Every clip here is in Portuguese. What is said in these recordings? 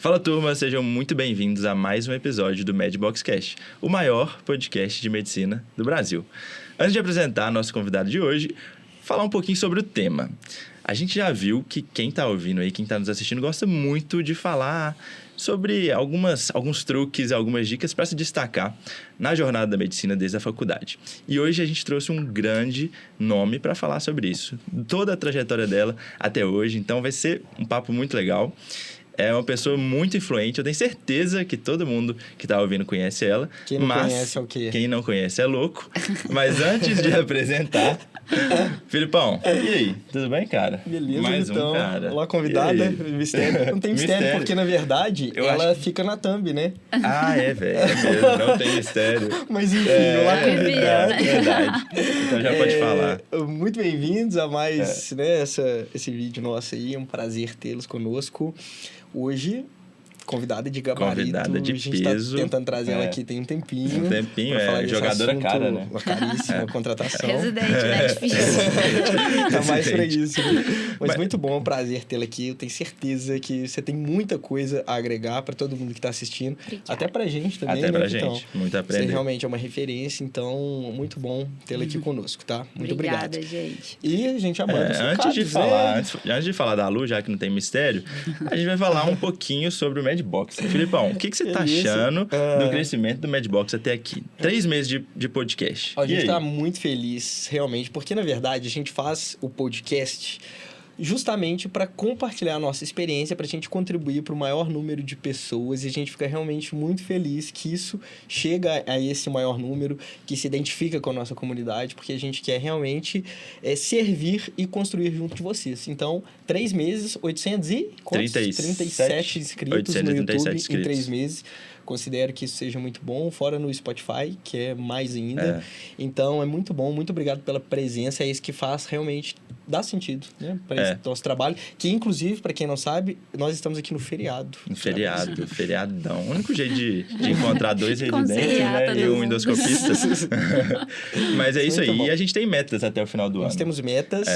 Fala, turma, sejam muito bem-vindos a mais um episódio do MedBoxCast, o maior podcast de medicina do Brasil. Antes de apresentar nosso convidado de hoje, falar um pouquinho sobre o tema. A gente já viu que quem está ouvindo aí, quem está nos assistindo, gosta muito de falar sobre alguns truques, algumas dicas para se destacar na jornada da medicina desde a faculdade. E hoje a gente trouxe um grande nome para falar sobre isso, toda a trajetória dela até hoje, então vai ser um papo muito legal. É uma pessoa muito influente, eu tenho certeza que todo mundo que está ouvindo conhece ela. Quem não conhece é o quê? Quem não conhece é louco. Mas antes de apresentar... Filipão, e aí? Tudo bem, cara? Beleza, mais então. Um, cara. Olá, convidada. Mistério. Não tem mistério, porque, na verdade, ela fica na thumb, né? Ah, é, velho. É mesmo, não tem mistério. Mas, enfim, olá, convidada. É verdade. Então já pode falar. Muito bem-vindos a mais esse vídeo nosso aí. É um prazer tê-los conosco. Hoje, convidada de gabarito. Convidada de peso. A gente tá tentando trazer ela aqui tem um tempinho. Jogadora cara, né? Uma caríssima contratação. Residente, né? Difícil. Tá mais pra isso. Mas muito bom, é um prazer tê-la aqui. Eu tenho certeza que você tem muita coisa a agregar pra todo mundo que tá assistindo. Obrigada. Até pra gente também, até né? pra Então, gente. Muito a aprender. você realmente é uma referência, então muito bom tê-la aqui conosco, tá? Muito Obrigada, obrigado. gente. E a gente amanda os antes recados, de falar da Lu, já que não tem mistério, a gente vai falar um pouquinho sobre o MedBox. Filipão, o que você tá achando do crescimento do MedBox até aqui? 3 meses de podcast. A gente tá muito feliz, realmente, porque, na verdade, a gente faz o podcast justamente para compartilhar a nossa experiência, para a gente contribuir para o maior número de pessoas, e a gente fica realmente muito feliz que isso chega a esse maior número, que se identifica com a nossa comunidade, porque a gente quer realmente servir e construir junto de vocês. Então, 3 meses, 37 inscritos no YouTube em 3 meses. Considero que isso seja muito bom, fora no Spotify, que é mais ainda. Então, é muito bom. Muito obrigado pela presença. É isso que faz realmente dar sentido, né? Para esse nosso trabalho. Que, inclusive, para quem não sabe, nós estamos aqui no feriado. No feriadão. O único jeito de encontrar 2 residentes, né? E um endoscopista. Mas é isso aí. Bom. E a gente tem metas até o final do ano. Nós temos metas.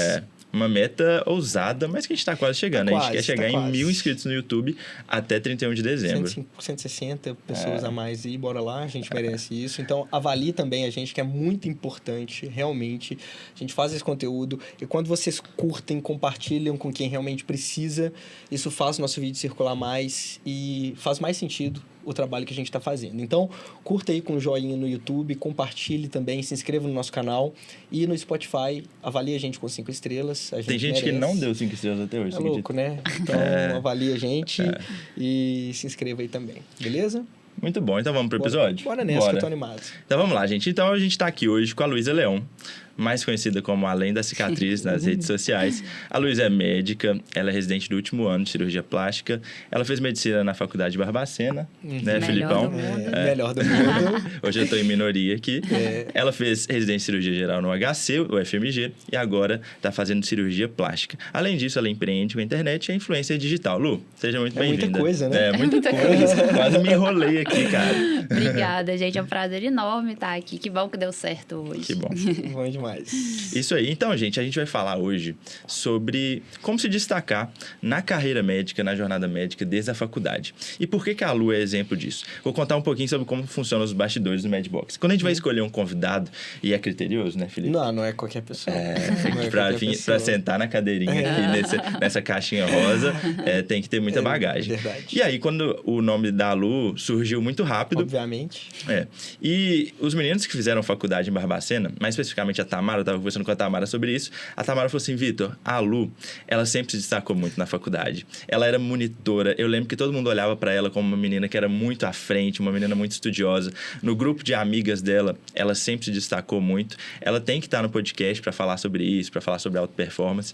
Uma meta ousada, mas que a gente está quase chegando. A gente quer chegar em 1.000 inscritos no YouTube até 31 de dezembro. 160 pessoas a mais e bora lá, a gente merece isso. Então, avalie também a gente, que é muito importante, realmente. A gente faz esse conteúdo e quando vocês curtem, compartilham com quem realmente precisa, isso faz o nosso vídeo circular mais e faz mais sentido o trabalho que a gente está fazendo. Então, curta aí com um joinha no YouTube, compartilhe também, se inscreva no nosso canal e no Spotify, avalie a gente com 5 estrelas. Tem gente que não deu 5 estrelas até hoje. É louco, né? Então, avalie a gente e se inscreva aí também. Beleza? Muito bom. Então, vamos pro episódio? Bora nessa, que eu tô animado. Então, vamos lá, gente. Então, a gente tá aqui hoje com a Luísa Leão, mais conhecida como Além da Cicatriz nas redes sociais. A Luísa é médica, ela é residente do último ano de cirurgia plástica. Ela fez medicina na Faculdade de Barbacena, né, Filipão? Melhor do mundo. Hoje eu tô em minoria aqui. Ela fez residência em cirurgia geral no HC, o FMG, e agora tá fazendo cirurgia plástica. Além disso, ela empreende com a internet e é influencer digital. Lu, seja muito bem-vinda. Muita coisa, né? Muita coisa. Quase me enrolei aqui, cara. Obrigada, gente. É um prazer enorme estar aqui. Que bom que deu certo hoje. Que bom. Bom demais. Isso aí. Então, gente, a gente vai falar hoje sobre como se destacar na carreira médica, na jornada médica desde a faculdade. E por que a Lu é exemplo disso? Vou contar um pouquinho sobre como funcionam os bastidores do MedBox. Quando a gente vai escolher um convidado, e é criterioso, né, Felipe? Não é qualquer pessoa. Pra sentar na cadeirinha aqui, nessa caixinha rosa, tem que ter muita bagagem. Verdade. E aí, quando o nome da Lu surgiu muito rápido... Obviamente. E os meninos que fizeram faculdade em Barbacena, mais especificamente a Tamara, eu estava conversando com a Tamara sobre isso, a Tamara falou assim, Vitor, a Lu, ela sempre se destacou muito na faculdade. Ela era monitora, eu lembro que todo mundo olhava para ela como uma menina que era muito à frente, uma menina muito estudiosa. No grupo de amigas dela, ela sempre se destacou muito. Ela tem que estar no podcast para falar sobre isso, para falar sobre auto performance.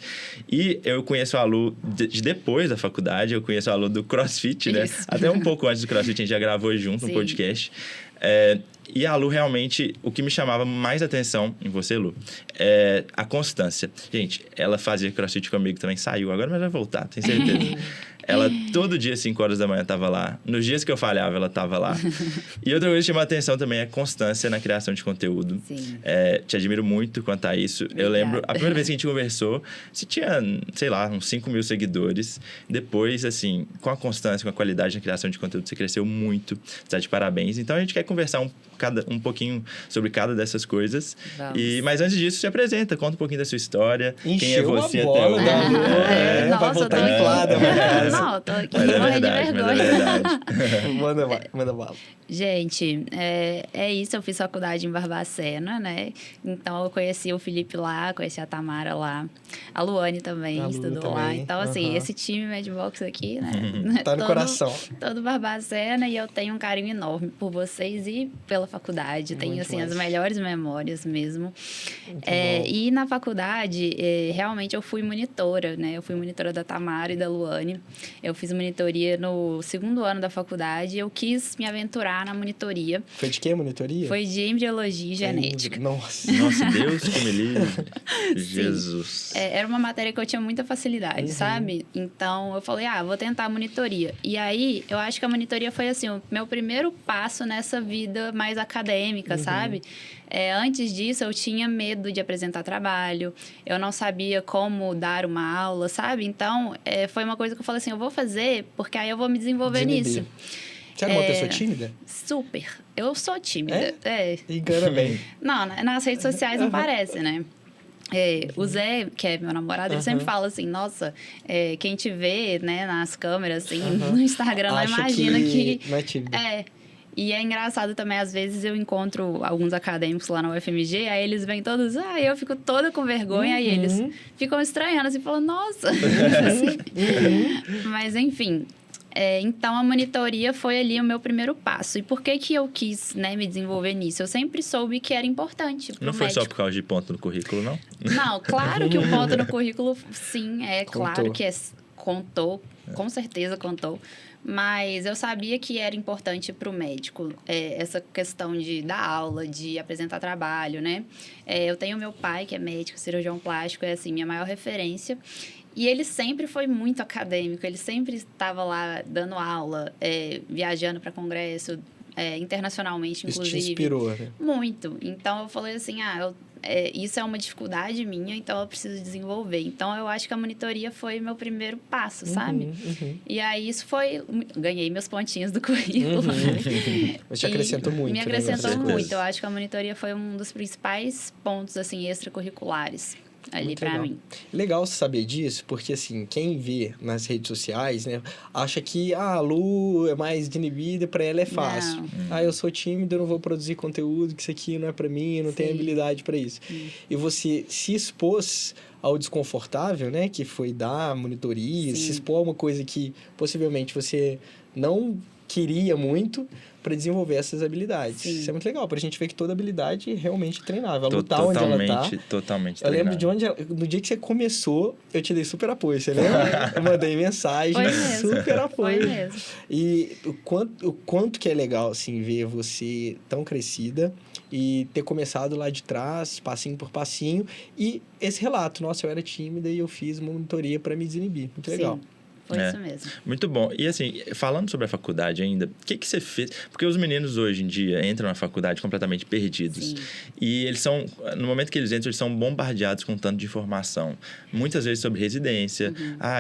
E eu conheço a Lu depois da faculdade, eu conheço a Lu do CrossFit, né? Isso. Até um pouco antes do CrossFit, a gente já gravou junto um podcast. E a Lu, realmente, o que me chamava mais atenção em você, Lu, é a constância. Gente, ela fazia CrossFit comigo também, saiu agora, mas vai voltar, tenho certeza. Ela, todo dia, 5 horas da manhã, estava lá. Nos dias que eu falhava, ela estava lá. E outra coisa que chamou a atenção também é a constância na criação de conteúdo. Sim. Te admiro muito quanto a isso. Eu lembro, a primeira vez que a gente conversou, você tinha, sei lá, uns 5 mil seguidores. Depois, assim, com a constância, com a qualidade na criação de conteúdo, você cresceu muito. Você está de parabéns. Então, a gente quer conversar um pouquinho sobre cada dessas coisas. Mas antes disso, se apresenta, conta um pouquinho da sua história. Quem é você até hoje? Vai voltar inflada, Não, tô aqui Mas é morrendo de verdade, mas é vergonha. verdade. Manda bala. Gente, é isso. Eu fiz faculdade em Barbacena, né? Então, eu conheci o Felipe lá, conheci a Tamara lá. A Luane também estudou lá. Então, assim, esse time Madbox aqui, né? Tá no coração. Todo Barbacena. E eu tenho um carinho enorme por vocês e pela faculdade. Tenho, assim, as melhores memórias mesmo. E na faculdade, realmente, eu fui monitora, né? Eu fui monitora da Tamara e da Luane. Eu fiz monitoria no 2º ano da faculdade. Eu quis me aventurar na monitoria. Foi de que a monitoria? Foi de embriologia e genética. Nossa, Deus que me livre. Jesus. Era uma matéria que eu tinha muita facilidade, sabe? Então, eu falei, vou tentar a monitoria. E aí, eu acho que a monitoria foi, assim, o meu primeiro passo nessa vida mais acadêmica, sabe? Antes disso, eu tinha medo de apresentar trabalho. Eu não sabia como dar uma aula, sabe? Então, foi uma coisa que eu falei assim, eu vou fazer, porque aí eu vou me desenvolver nisso. Você era uma pessoa tímida? Super. Eu sou tímida. Engana bem. Não, nas redes sociais não parece, né? O Zé, que é meu namorado, ele sempre fala assim, nossa, quem te vê, né, nas câmeras, assim, no Instagram, não imagina que... Não é tímida. E é engraçado também, às vezes eu encontro alguns acadêmicos lá na UFMG, aí eles vêm todos, eu fico toda com vergonha, aí eles ficam estranhando, assim, falando, nossa. Mas, enfim... então, a monitoria foi ali o meu primeiro passo. E por que eu quis, né, me desenvolver nisso? Eu sempre soube que era importante pro Não foi médico. só por causa de ponto no currículo, não? Não, claro que o ponto no currículo, sim, Contou. claro que contou, com certeza contou. Mas eu sabia que era importante para o médico essa questão de dar aula, de apresentar trabalho, né? Eu tenho meu pai, que é médico, cirurgião plástico, é assim, minha maior referência. E ele sempre foi muito acadêmico, ele sempre estava lá dando aula, viajando para congresso, internacionalmente, inclusive. Isso te inspirou, né? Muito. Então, eu falei assim, isso é uma dificuldade minha, então eu preciso desenvolver. Então, eu acho que a monitoria foi meu primeiro passo, sabe? E aí, isso foi... Ganhei meus pontinhos do currículo. Mas te acrescentou muito. Me acrescentou né? muito. Eu acho que a monitoria foi um dos principais pontos, assim, extracurriculares ali para mim. Legal saber disso, porque assim, quem vê nas redes sociais, né, acha que a Lu é mais inibida, para ela é fácil. Eu sou tímido, eu não vou produzir conteúdo, que isso aqui não é para mim, eu não tenho habilidade para isso. E você se expôs ao desconfortável, né, que foi dar monitoria, se expor a uma coisa que possivelmente você não queria muito, para desenvolver essas habilidades. Sim. Isso é muito legal, pra gente ver que toda habilidade realmente é treinável. A lutar onde ela tá. Totalmente Eu lembro de no dia que você começou, eu te dei super apoio, você lembra? Eu mandei mensagem, super apoio. Foi mesmo. E o quanto que é legal, assim, ver você tão crescida e ter começado lá de trás, passinho por passinho, e esse relato, nossa, eu era tímida e eu fiz uma monitoria para me desinibir. Muito legal. Foi isso mesmo. Muito bom. E assim, falando sobre a faculdade ainda, o que você fez? Porque os meninos hoje em dia entram na faculdade completamente perdidos. Sim. E eles são, no momento que eles entram, eles são bombardeados com tanto de informação. Muitas vezes sobre residência.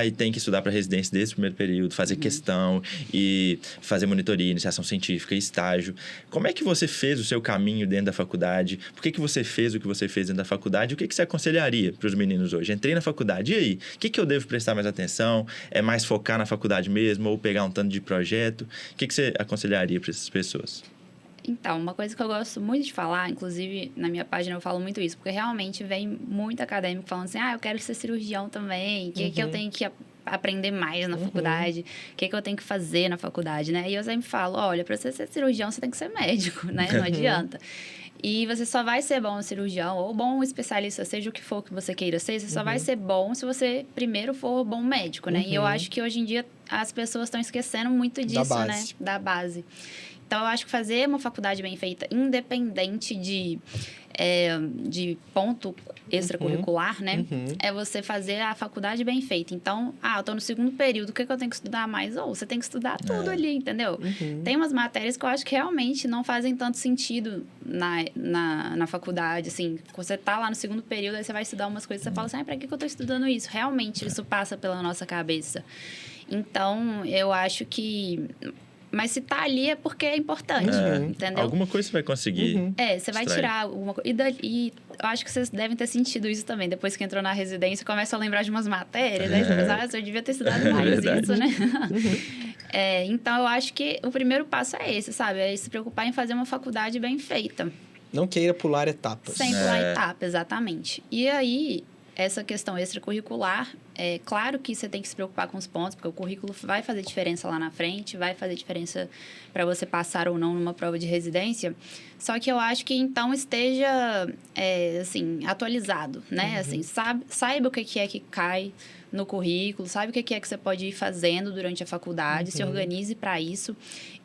E tem que estudar para residência desde o primeiro período, fazer questão e fazer monitoria, iniciação científica, estágio. Como é que você fez o seu caminho dentro da faculdade? Por que você fez o que você fez dentro da faculdade? O que você aconselharia para os meninos hoje? Entrei na faculdade, e aí? O que eu devo prestar mais atenção? É mais focar na faculdade mesmo ou pegar um tanto de projeto? O que você aconselharia para essas pessoas? Então, uma coisa que eu gosto muito de falar, inclusive na minha página eu falo muito isso, porque realmente vem muito acadêmico falando assim, eu quero ser cirurgião também, o que eu tenho que aprender mais na faculdade, o que eu tenho que fazer na faculdade, né? E eu sempre falo, olha, para você ser cirurgião, você tem que ser médico, né? Não adianta. E você só vai ser bom cirurgião ou bom especialista, seja o que for que você queira ser, você só vai ser bom se você primeiro for bom médico, né? E eu acho que hoje em dia as pessoas estão esquecendo muito disso, né? Da base. Então, eu acho que fazer uma faculdade bem feita, independente de ponto extracurricular, né? É você fazer a faculdade bem feita. Então, eu tô no segundo período, o que eu tenho que estudar mais? Ou você tem que estudar tudo ali, entendeu? Tem umas matérias que eu acho que realmente não fazem tanto sentido na faculdade, assim. Você tá lá no segundo período, aí você vai estudar umas coisas, você fala assim, pra que eu tô estudando isso? Realmente, isso passa pela nossa cabeça. Então, eu acho que... Mas se tá ali é porque é importante, entendeu? Alguma coisa você vai conseguir. Você vai tirar alguma coisa. E eu acho que vocês devem ter sentido isso também. Depois que entrou na residência, começa a lembrar de umas matérias. Aí você pensa, eu devia ter estudado mais isso, né? Então, eu acho que o primeiro passo é esse, sabe? É se preocupar em fazer uma faculdade bem feita. Não queira pular etapas. Sem pular etapa, exatamente. E aí... Essa questão extracurricular, é claro que você tem que se preocupar com os pontos, porque o currículo vai fazer diferença lá na frente, vai fazer diferença para você passar ou não numa prova de residência. Só que eu acho que, então, esteja, atualizado, né? Assim, saiba o que é que cai no currículo, sabe o que é que você pode ir fazendo durante a faculdade, se organize para isso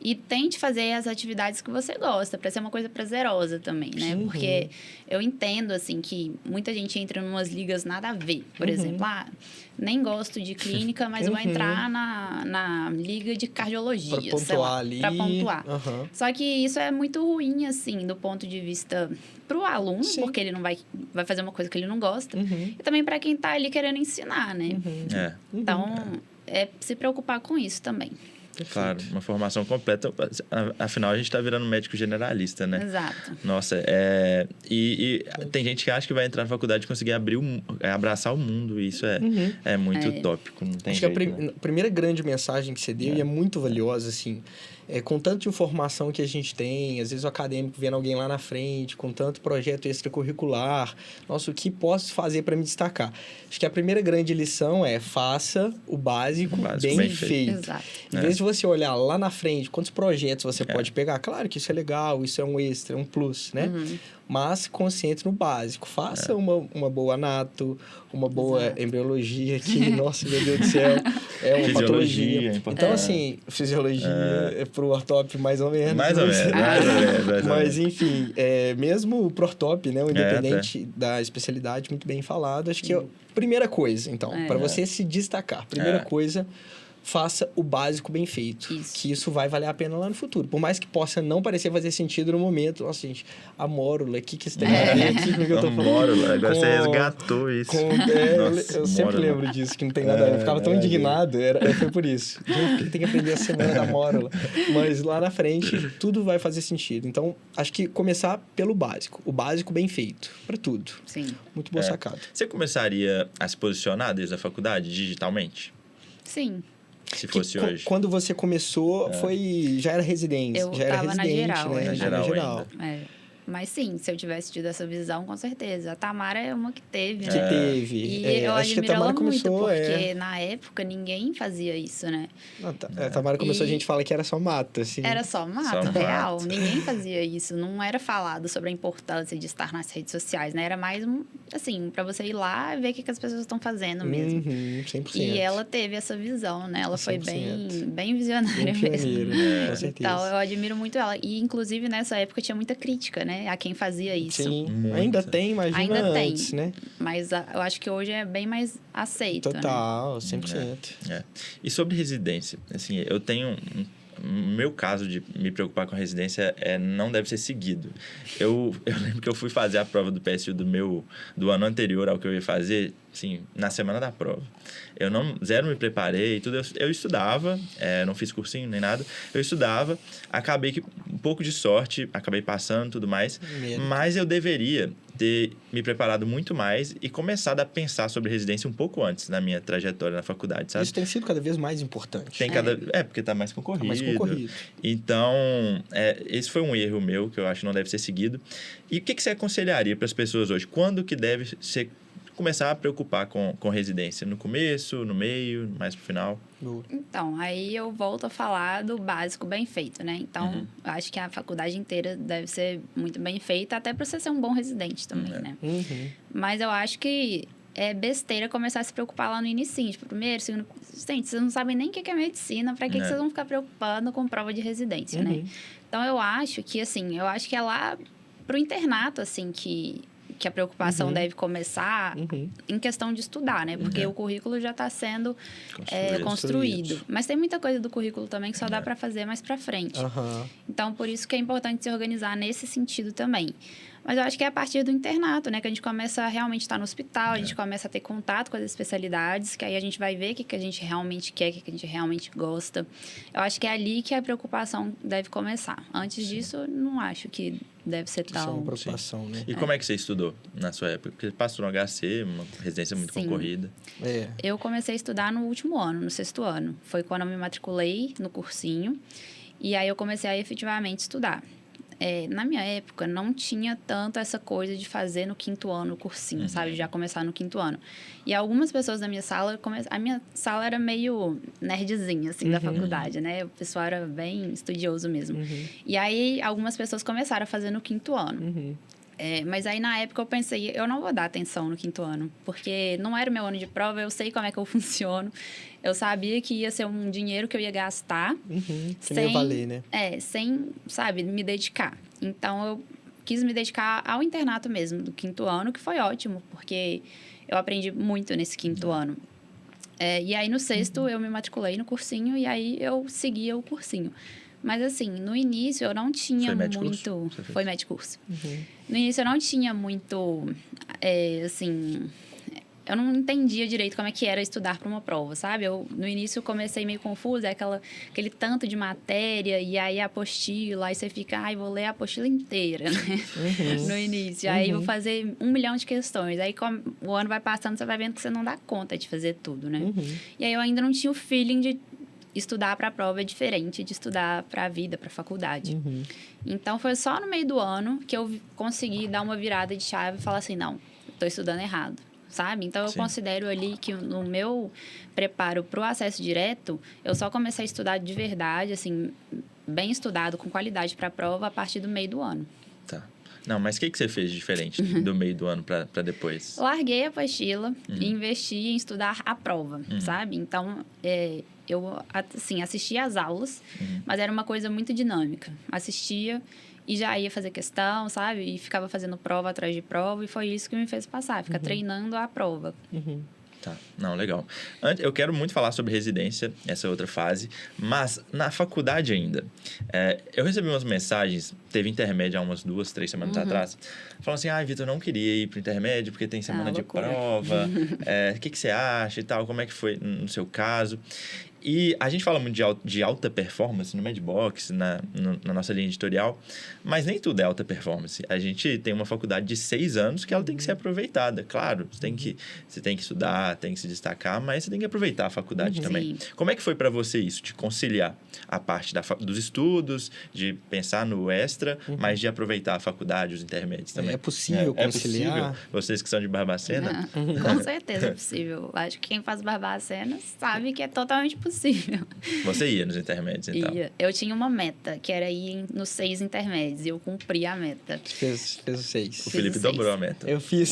e tente fazer as atividades que você gosta, para ser uma coisa prazerosa também, né? Porque eu entendo, assim, que muita gente entra em umas ligas nada a ver. Por exemplo, nem gosto de clínica, mas vou entrar na liga de cardiologia, pra pontuar ali. Para pontuar. Só que isso é muito ruim, assim, do ponto de vista para o aluno, porque ele não vai fazer uma coisa que ele não gosta, e também para quem está ali querendo ensinar, né? Então, é se preocupar com isso também. Claro, uma formação completa. Afinal, a gente está virando médico generalista, né? Exato. Nossa, e tem gente que acha que vai entrar na faculdade e conseguir abraçar o mundo. E isso é muito utópico, não tem jeito. Acho que a primeira grande mensagem que você deu e é muito valiosa, assim... com tanta informação que a gente tem, às vezes o acadêmico vendo alguém lá na frente, com tanto projeto extracurricular, nossa, o que posso fazer para me destacar? Acho que a primeira grande lição é faça o básico bem feito. Exato. Em vez de você olhar lá na frente, quantos projetos você pode pegar, claro que isso é legal, isso é um extra, um plus, né? Mas concentre no básico. Faça uma boa anato, uma boa embriologia, que, nossa, meu Deus do céu, é uma patologia. Então, assim, fisiologia é pro ortop mais ou menos. Mais ou menos. Mas, enfim, mesmo pro ortop, né, o independente da especialidade, muito bem falado, acho que é a primeira coisa, então, para você se destacar. Primeira coisa... Faça o básico bem feito. Que isso vai valer a pena lá no futuro. Por mais que possa não parecer fazer sentido no momento. Nossa, gente, a mórula, o que isso tem a ver aqui com o que eu tô falando? Mórula, agora você resgatou isso. Nossa, eu sempre lembro disso, que não tem nada a ver. Eu ficava tão indignado, foi por isso. Gente, tem que aprender a semana da mórula. Mas lá na frente, tudo vai fazer sentido. Então, acho que começar pelo básico. O básico bem feito, para tudo. Sim. Muito boa sacada. Você começaria a se posicionar desde a faculdade, digitalmente? Sim. Se fosse hoje. Quando você começou, já era residência. Eu já era tava residente, na geral, né? Na geral. Mas sim, se eu tivesse tido essa visão, com certeza. A Tamara é uma que teve, né? Que teve. E eu acho que a admiro Tamara ela muito, começou, porque na época ninguém fazia isso, né? A Tamara começou, a gente fala que era só mata, assim. Era só mata, real. Ninguém fazia isso. Não era falado sobre a importância de estar nas redes sociais, né? Era mais, assim, pra você ir lá e ver o que as pessoas estão fazendo mesmo. 100%. E ela teve essa visão, né? Ela foi 100%. bem visionária Bem pioneiro, mesmo. com certeza. Então, eu admiro muito ela. E, inclusive, nessa época tinha muita crítica, né? A quem fazia isso. Sim, ainda tem, imagina ainda antes, tem, né? Mas eu acho que hoje é bem mais aceito, Total, né? 100%. E sobre residência, assim, eu tenho... meu caso de me preocupar com a residência não deve ser seguido. Eu lembro que eu fui fazer a prova do PSU do ano anterior ao que eu ia fazer, assim, na semana da prova. Eu zero me preparei, tudo. Eu estudava, não fiz cursinho nem nada. Eu estudava, acabei que um pouco de sorte, acabei passando tudo mais. Mas eu deveria ter me preparado muito mais e começado a pensar sobre residência um pouco antes na minha trajetória na faculdade, sabe? Isso tem sido cada vez mais importante. Porque tá mais concorrido. Tá mais concorrido. Então, esse foi um erro meu que eu acho que não deve ser seguido. E o que você aconselharia para as pessoas hoje? Quando que deve ser começar a preocupar com residência? No começo, no meio, mais pro final? Então, aí eu volto a falar do básico bem feito, né? Então, eu acho que a faculdade inteira deve ser muito bem feita, até para você ser um bom residente também, né? Mas eu acho que é besteira começar a se preocupar lá no início, tipo, primeiro, segundo... gente, vocês não sabem nem o que é medicina, para que vocês vão ficar preocupados com prova de residência, né? Então, eu acho que é lá pro internato, assim, que a preocupação deve começar em questão de estudar, né? Porque o currículo já está sendo construído. Mas tem muita coisa do currículo também que só dá para fazer mais para frente. Então, por isso que é importante se organizar nesse sentido também. Mas eu acho que é a partir do internato, né? Que a gente começa a realmente estar no hospital, a gente começa a ter contato com as especialidades, que aí a gente vai ver o que a gente realmente quer, o que a gente realmente gosta. Eu acho que é ali que a preocupação deve começar. Antes disso, eu não acho que deve ser tão... Isso é uma preocupação, né? E como é que você estudou na sua época? Porque passou no HC, uma residência muito concorrida. Eu comecei a estudar no último ano, no 6º ano. Foi quando eu me matriculei no cursinho. E aí eu comecei a efetivamente estudar. Na minha época, não tinha tanto essa coisa de fazer no 5º ano o cursinho, sabe? Já começar no 5º ano. E algumas pessoas da minha sala... A minha sala era meio nerdzinha, assim, da faculdade, né? O pessoal era bem estudioso mesmo. E aí, algumas pessoas começaram a fazer no 5º ano. Mas aí, na época, eu pensei, eu não vou dar atenção no 5º ano, porque não era o meu ano de prova, eu sei como é que eu funciono. Eu sabia que ia ser um dinheiro que eu ia gastar. Que não ia valer, né? Sem, sabe, me dedicar. Então, eu quis me dedicar ao internato mesmo, do 5º ano, que foi ótimo, porque eu aprendi muito nesse 5º ano. E aí, no 6º, eu me matriculei no cursinho, e aí eu seguia o cursinho. Mas, assim, no início eu não tinha muito... Foi médico curso. No início eu não tinha muito, assim... Eu não entendia direito como é que era estudar para uma prova, sabe? No início eu comecei meio confusa, aquele tanto de matéria, e aí a apostila, aí você fica, vou ler a apostila inteira, né? No início. Aí vou fazer 1 milhão de questões. Aí o ano vai passando, você vai vendo que você não dá conta de fazer tudo, né? E aí eu ainda não tinha o feeling de estudar para a prova diferente de estudar para a vida, para a faculdade. Então, foi só no meio do ano que eu consegui dar uma virada de chave e falar assim, não, estou estudando errado, sabe? Então, eu considero ali que no meu preparo para o acesso direto, eu só comecei a estudar de verdade, assim, bem estudado, com qualidade para a prova, a partir do meio do ano. Tá. Não, mas o que você fez de diferente do meio do ano para depois? Larguei a apostila e investi em estudar a prova, sabe? Então, eu, assim, assistia às aulas, mas era uma coisa muito dinâmica. Assistia e já ia fazer questão, sabe? E ficava fazendo prova atrás de prova, e foi isso que me fez passar, ficar treinando a prova. Tá, não, legal. Eu quero muito falar sobre residência, essa outra fase, mas na faculdade ainda. Eu recebi umas mensagens, teve intermédio há umas 2, 3 semanas atrás, falando assim, Vitor, não queria ir pro intermédio porque tem semana de prova, o que você acha e tal, como é que foi no seu caso? E a gente fala muito de alta performance no Medbox, na nossa linha editorial, mas nem tudo é alta performance. A gente tem uma faculdade de 6 anos que ela tem que ser aproveitada. Claro, você tem que estudar, tem que se destacar, mas você tem que aproveitar a faculdade também. Como é que foi para você isso, de conciliar a parte dos estudos, de pensar no extra, mas de aproveitar a faculdade, os intermédios também? É possível conciliar? É possível? Vocês que são de Barbacena? Com certeza é possível. Acho que quem faz Barbacena sabe que é totalmente possível. Você ia nos intermédios, então? Ia. Eu tinha uma meta, que era ir nos 6 intermédios, e eu cumpri a meta. Fez os 6. O Felipe dobrou a meta. Eu fiz.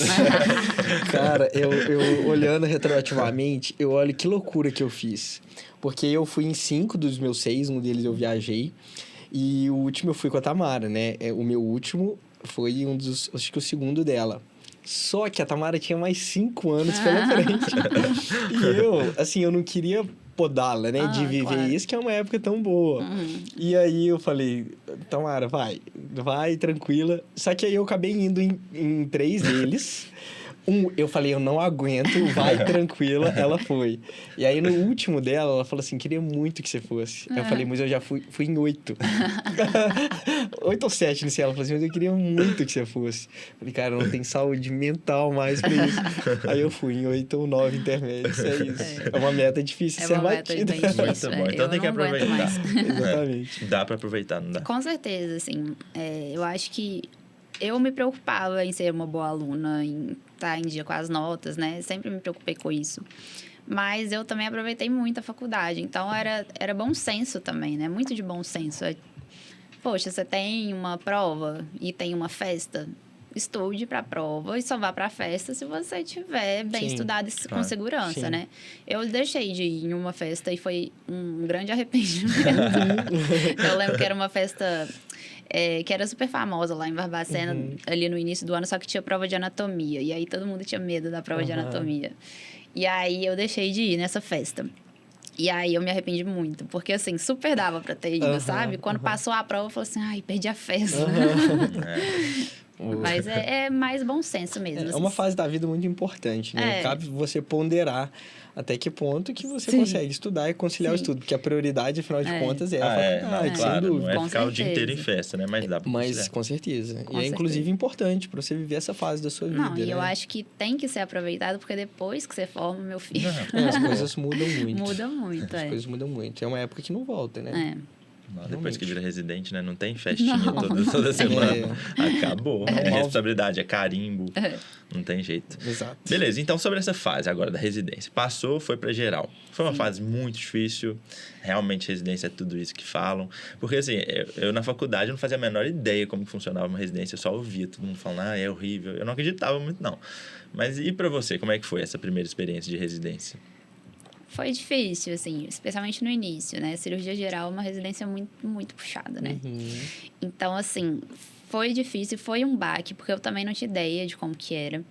Cara, eu olhando retroativamente, eu olho que loucura que eu fiz. Porque eu fui em 5 dos meus 6, um deles eu viajei. E o último eu fui com a Tamara, né? O meu último foi acho que o segundo dela. Só que a Tamara tinha mais 5 anos pela frente. E eu, assim, eu não queria podá-la, né? De viver isso, que é uma época tão boa. E aí eu falei, Tamara, vai tranquila. Só que aí eu acabei indo em 3 deles. Eu falei, eu não aguento, vai tranquila. Ela foi. E aí, no último dela, ela falou assim, queria muito que você fosse. Eu falei, mas eu já fui em 8. 8 ou 7, não sei. Ela falou assim, mas eu queria muito que você fosse. Eu falei, cara, eu não tenho saúde mental mais pra isso. Aí eu fui em 8 ou 9 intermédios, é isso. É uma meta difícil de ser batida. Muito bom, então tem que aproveitar. Exatamente. Dá pra aproveitar, não dá? Com certeza, assim. Eu acho que eu me preocupava em ser uma boa aluna, em estar em dia com as notas, né? Sempre me preocupei com isso. Mas eu também aproveitei muito a faculdade. Então, era bom senso também, né? Muito de bom senso. Poxa, você tem uma prova e tem uma festa, estude para a prova e só vá para a festa se você tiver bem estudado e com segurança, né? Eu deixei de ir em uma festa e foi um grande arrependimento. Eu lembro que era uma festa que era super famosa lá em Barbacena, ali no início do ano, só que tinha prova de anatomia. E aí todo mundo tinha medo da prova de anatomia. E aí eu deixei de ir nessa festa. E aí eu me arrependi muito, porque assim, super dava pra ter ido, sabe? Quando passou a prova, eu falei assim, ai, perdi a festa. Mas é mais bom senso mesmo. É uma fase da vida muito importante, né? Cabe você ponderar até que ponto que você consegue estudar e conciliar o estudo, porque a prioridade, afinal de contas, é a faculdade, claro, sem dúvida. Não é ficar o dia inteiro em festa, né? Mas dá pra conciliar. Com certeza. E é, inclusive, importante para você viver essa fase da sua vida, Não, e né? eu acho que tem que ser aproveitado, porque depois que você forma, meu filho... as coisas mudam muito. Muda muito, As coisas mudam muito. É uma época que não volta, né? Depois que vira residente, né? Não tem festinha toda semana. Acabou. É responsabilidade, é carimbo. Não tem jeito. Exato. Beleza, então sobre essa fase agora da residência. Passou, foi pra geral. Foi uma fase muito difícil. Realmente, residência é tudo isso que falam. Porque, assim, eu na faculdade não fazia a menor ideia como que funcionava uma residência. Eu só ouvia todo mundo falando, é horrível. Eu não acreditava muito, não. Mas e pra você? Como é que foi essa primeira experiência de residência? Foi difícil, assim, especialmente no início, né? Cirurgia geral é uma residência muito, muito puxada, né? Então, assim, foi difícil, foi um baque, porque eu também não tinha ideia de como que era.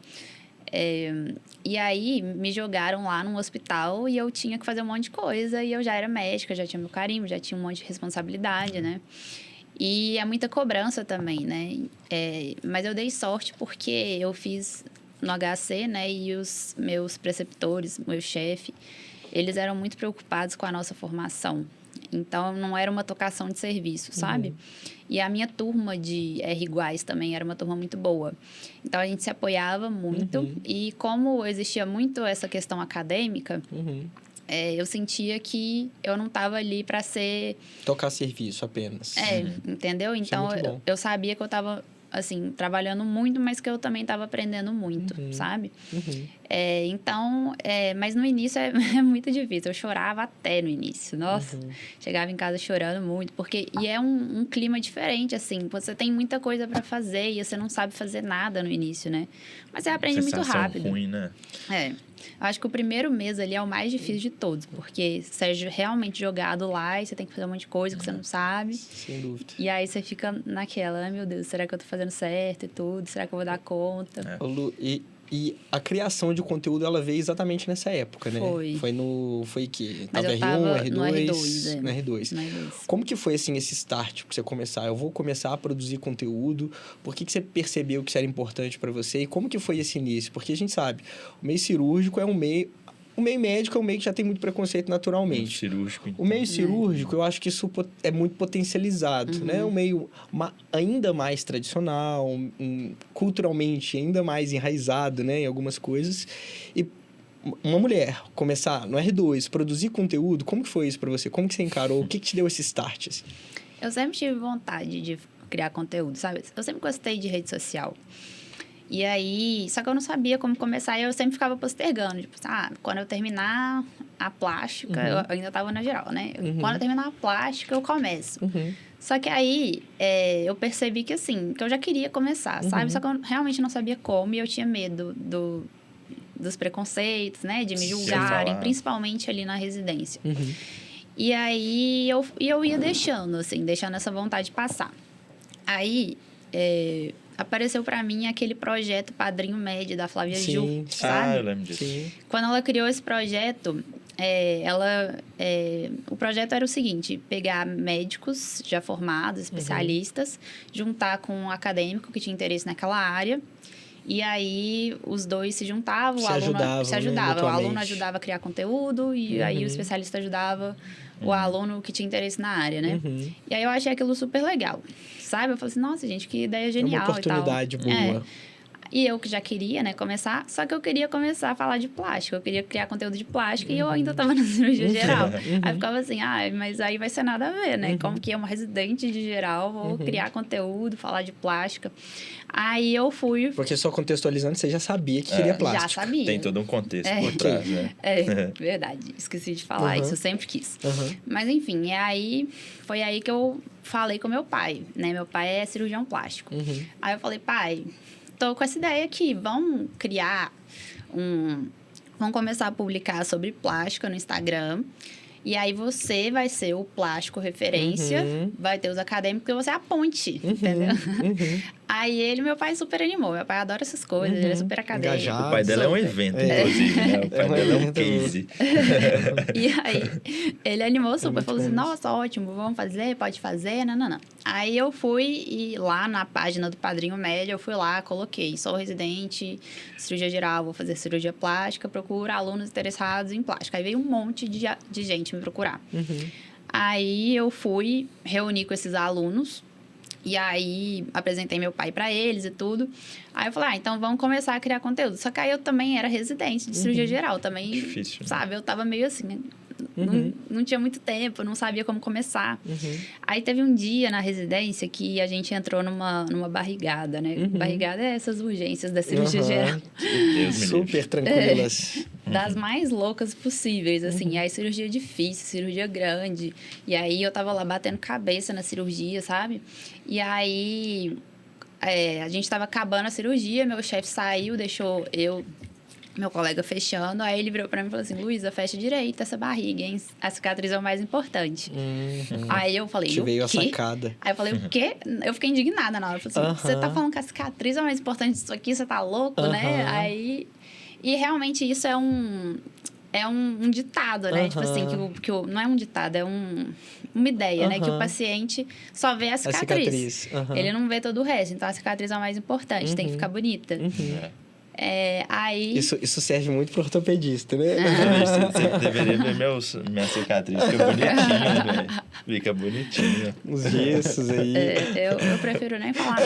E aí, me jogaram lá num hospital e eu tinha que fazer um monte de coisa. E eu já era médica, já tinha meu carimbo, já tinha um monte de responsabilidade, né? E é muita cobrança também, né? Mas eu dei sorte porque eu fiz no HC, né? E os meus preceptores, meu chefe, eles eram muito preocupados com a nossa formação. Então, não era uma tocação de serviço, sabe? E a minha turma de R iguais também era uma turma muito boa. Então, a gente se apoiava muito. E como existia muito essa questão acadêmica, eu sentia que eu não estava ali para ser... Tocar serviço apenas. Entendeu? Então, eu sabia que eu estava... assim, trabalhando muito, mas que eu também estava aprendendo muito, sabe? Então, mas no início é muito difícil. Eu chorava até no início. Nossa, chegava em casa chorando muito, porque... E é um clima diferente, assim. Você tem muita coisa para fazer e você não sabe fazer nada no início, né? Mas você aprende muito rápido. Ruim, né? Eu acho que o primeiro mês ali é o mais difícil de todos, porque você é realmente jogado lá e você tem que fazer um monte de coisa que você não sabe. Sem dúvida. E aí você fica naquela, ai meu Deus, será que eu tô fazendo certo e tudo? Será que eu vou dar conta? Lu, e a criação de conteúdo, ela veio exatamente nessa época, né? Foi que? Mas tava eu tava R1, no R2? R2, No R2. No R2. Como que foi, assim, esse start pra você começar? Eu vou começar a produzir conteúdo. Por que você percebeu que isso era importante para você? E como que foi esse início? Porque a gente sabe, o meio cirúrgico é um meio... O meio médico é um meio que já tem muito preconceito naturalmente. Cirúrgico, então. O meio cirúrgico, eu acho que isso é muito potencializado, né? Um meio ainda mais tradicional, culturalmente ainda mais enraizado, né? Em algumas coisas. E uma mulher começar no R2, produzir conteúdo, como que foi isso para você? Como que você encarou? O que te deu esse start, assim? Eu sempre tive vontade de criar conteúdo, sabe? Eu sempre gostei de rede social. E aí, só que eu não sabia como começar e eu sempre ficava postergando. Tipo, quando eu terminar a plástica, eu ainda tava na geral, né? Quando eu terminar a plástica, eu começo. Só que aí, eu percebi que assim, que eu já queria começar, sabe? Só que eu realmente não sabia como e eu tinha medo dos preconceitos, né? De me julgarem, principalmente ali na residência. E aí, eu ia deixando essa vontade passar. Aí, apareceu para mim aquele projeto Padrinho Med da Flávia Ju, sabe? Eu lembro disso. Quando ela criou esse projeto, o projeto era o seguinte: pegar médicos já formados, especialistas, juntar com um acadêmico que tinha interesse naquela área. E aí, os dois se juntavam, o aluno se ajudava. O aluno ajudava a criar conteúdo e aí o especialista ajudava o aluno que tinha interesse na área, né? E aí, eu achei aquilo super legal, sabe? Eu falei assim, nossa, gente, que ideia genial. É uma oportunidade boa. E eu que já queria, né, começar, só que eu queria começar a falar de plástico, eu queria criar conteúdo de plástico e eu ainda tava na cirurgia geral. Aí ficava assim, mas aí vai ser nada a ver, né? Como que é uma residente de geral, vou criar conteúdo, falar de plástica. Aí eu fui... Porque só contextualizando, você já sabia que queria plástico. Já sabia. Tem todo um contexto por trás, né? Verdade. Esqueci de falar isso, eu sempre quis. Mas enfim, foi aí que eu falei com meu pai, né? Meu pai é cirurgião plástico. Aí eu falei, pai... tô com essa ideia aqui, vamos criar vamos começar a publicar sobre plástica no Instagram. E aí você vai ser o plástico referência, vai ter os acadêmicos e você é a ponte, entendeu? Aí meu pai super animou. Meu pai adora essas coisas, ele é super acadêmico. Engajado. O pai dela é um evento, inclusive, né? O pai dela é um case. E aí, ele animou super, falou assim, bom nossa, ótimo, vamos fazer, pode fazer, não. Aí eu fui e lá na página do Padrinho Médio, eu fui lá, coloquei, sou residente, cirurgia geral, vou fazer cirurgia plástica, procuro alunos interessados em plástica. Aí veio um monte de gente me procurar. Aí eu fui, reuni com esses alunos, e aí, apresentei meu pai pra eles e tudo. Aí eu falei, então vamos começar a criar conteúdo. Só que aí eu também era residente de cirurgia geral. Também, difícil, né? sabe? Eu tava meio assim, né? Não tinha muito tempo, não sabia como começar. Aí teve um dia na residência que a gente entrou numa barrigada, né? Barrigada é essas urgências da cirurgia geral. Deus me livre. Super tranquilas. Das mais loucas possíveis, assim. E aí, cirurgia difícil, cirurgia grande. E aí, eu tava lá batendo cabeça na cirurgia, sabe? E aí, a gente tava acabando a cirurgia, meu chefe saiu, deixou meu colega fechando. Aí, ele virou pra mim e falou assim, Luísa, fecha direito essa barriga, hein? A cicatriz é o mais importante. Aí, eu falei, Te o veio a quê? sacada. Aí, eu falei, o quê? Eu fiquei indignada na hora. Eu falei assim, você tá falando que a cicatriz é o mais importante disso aqui? Você tá louco, né? Aí... E realmente isso é um ditado, né? Tipo assim, não é um ditado, é uma ideia, né? Que o paciente só vê a cicatriz. Ele não vê todo o resto. Então, a cicatriz é o mais importante, tem que ficar bonita. Aí... Isso serve muito pro ortopedista, né? Você deveria ver minha cicatriz. Fica bonitinha, velho. Fica bonitinha. Os gessos aí. Eu prefiro nem falar.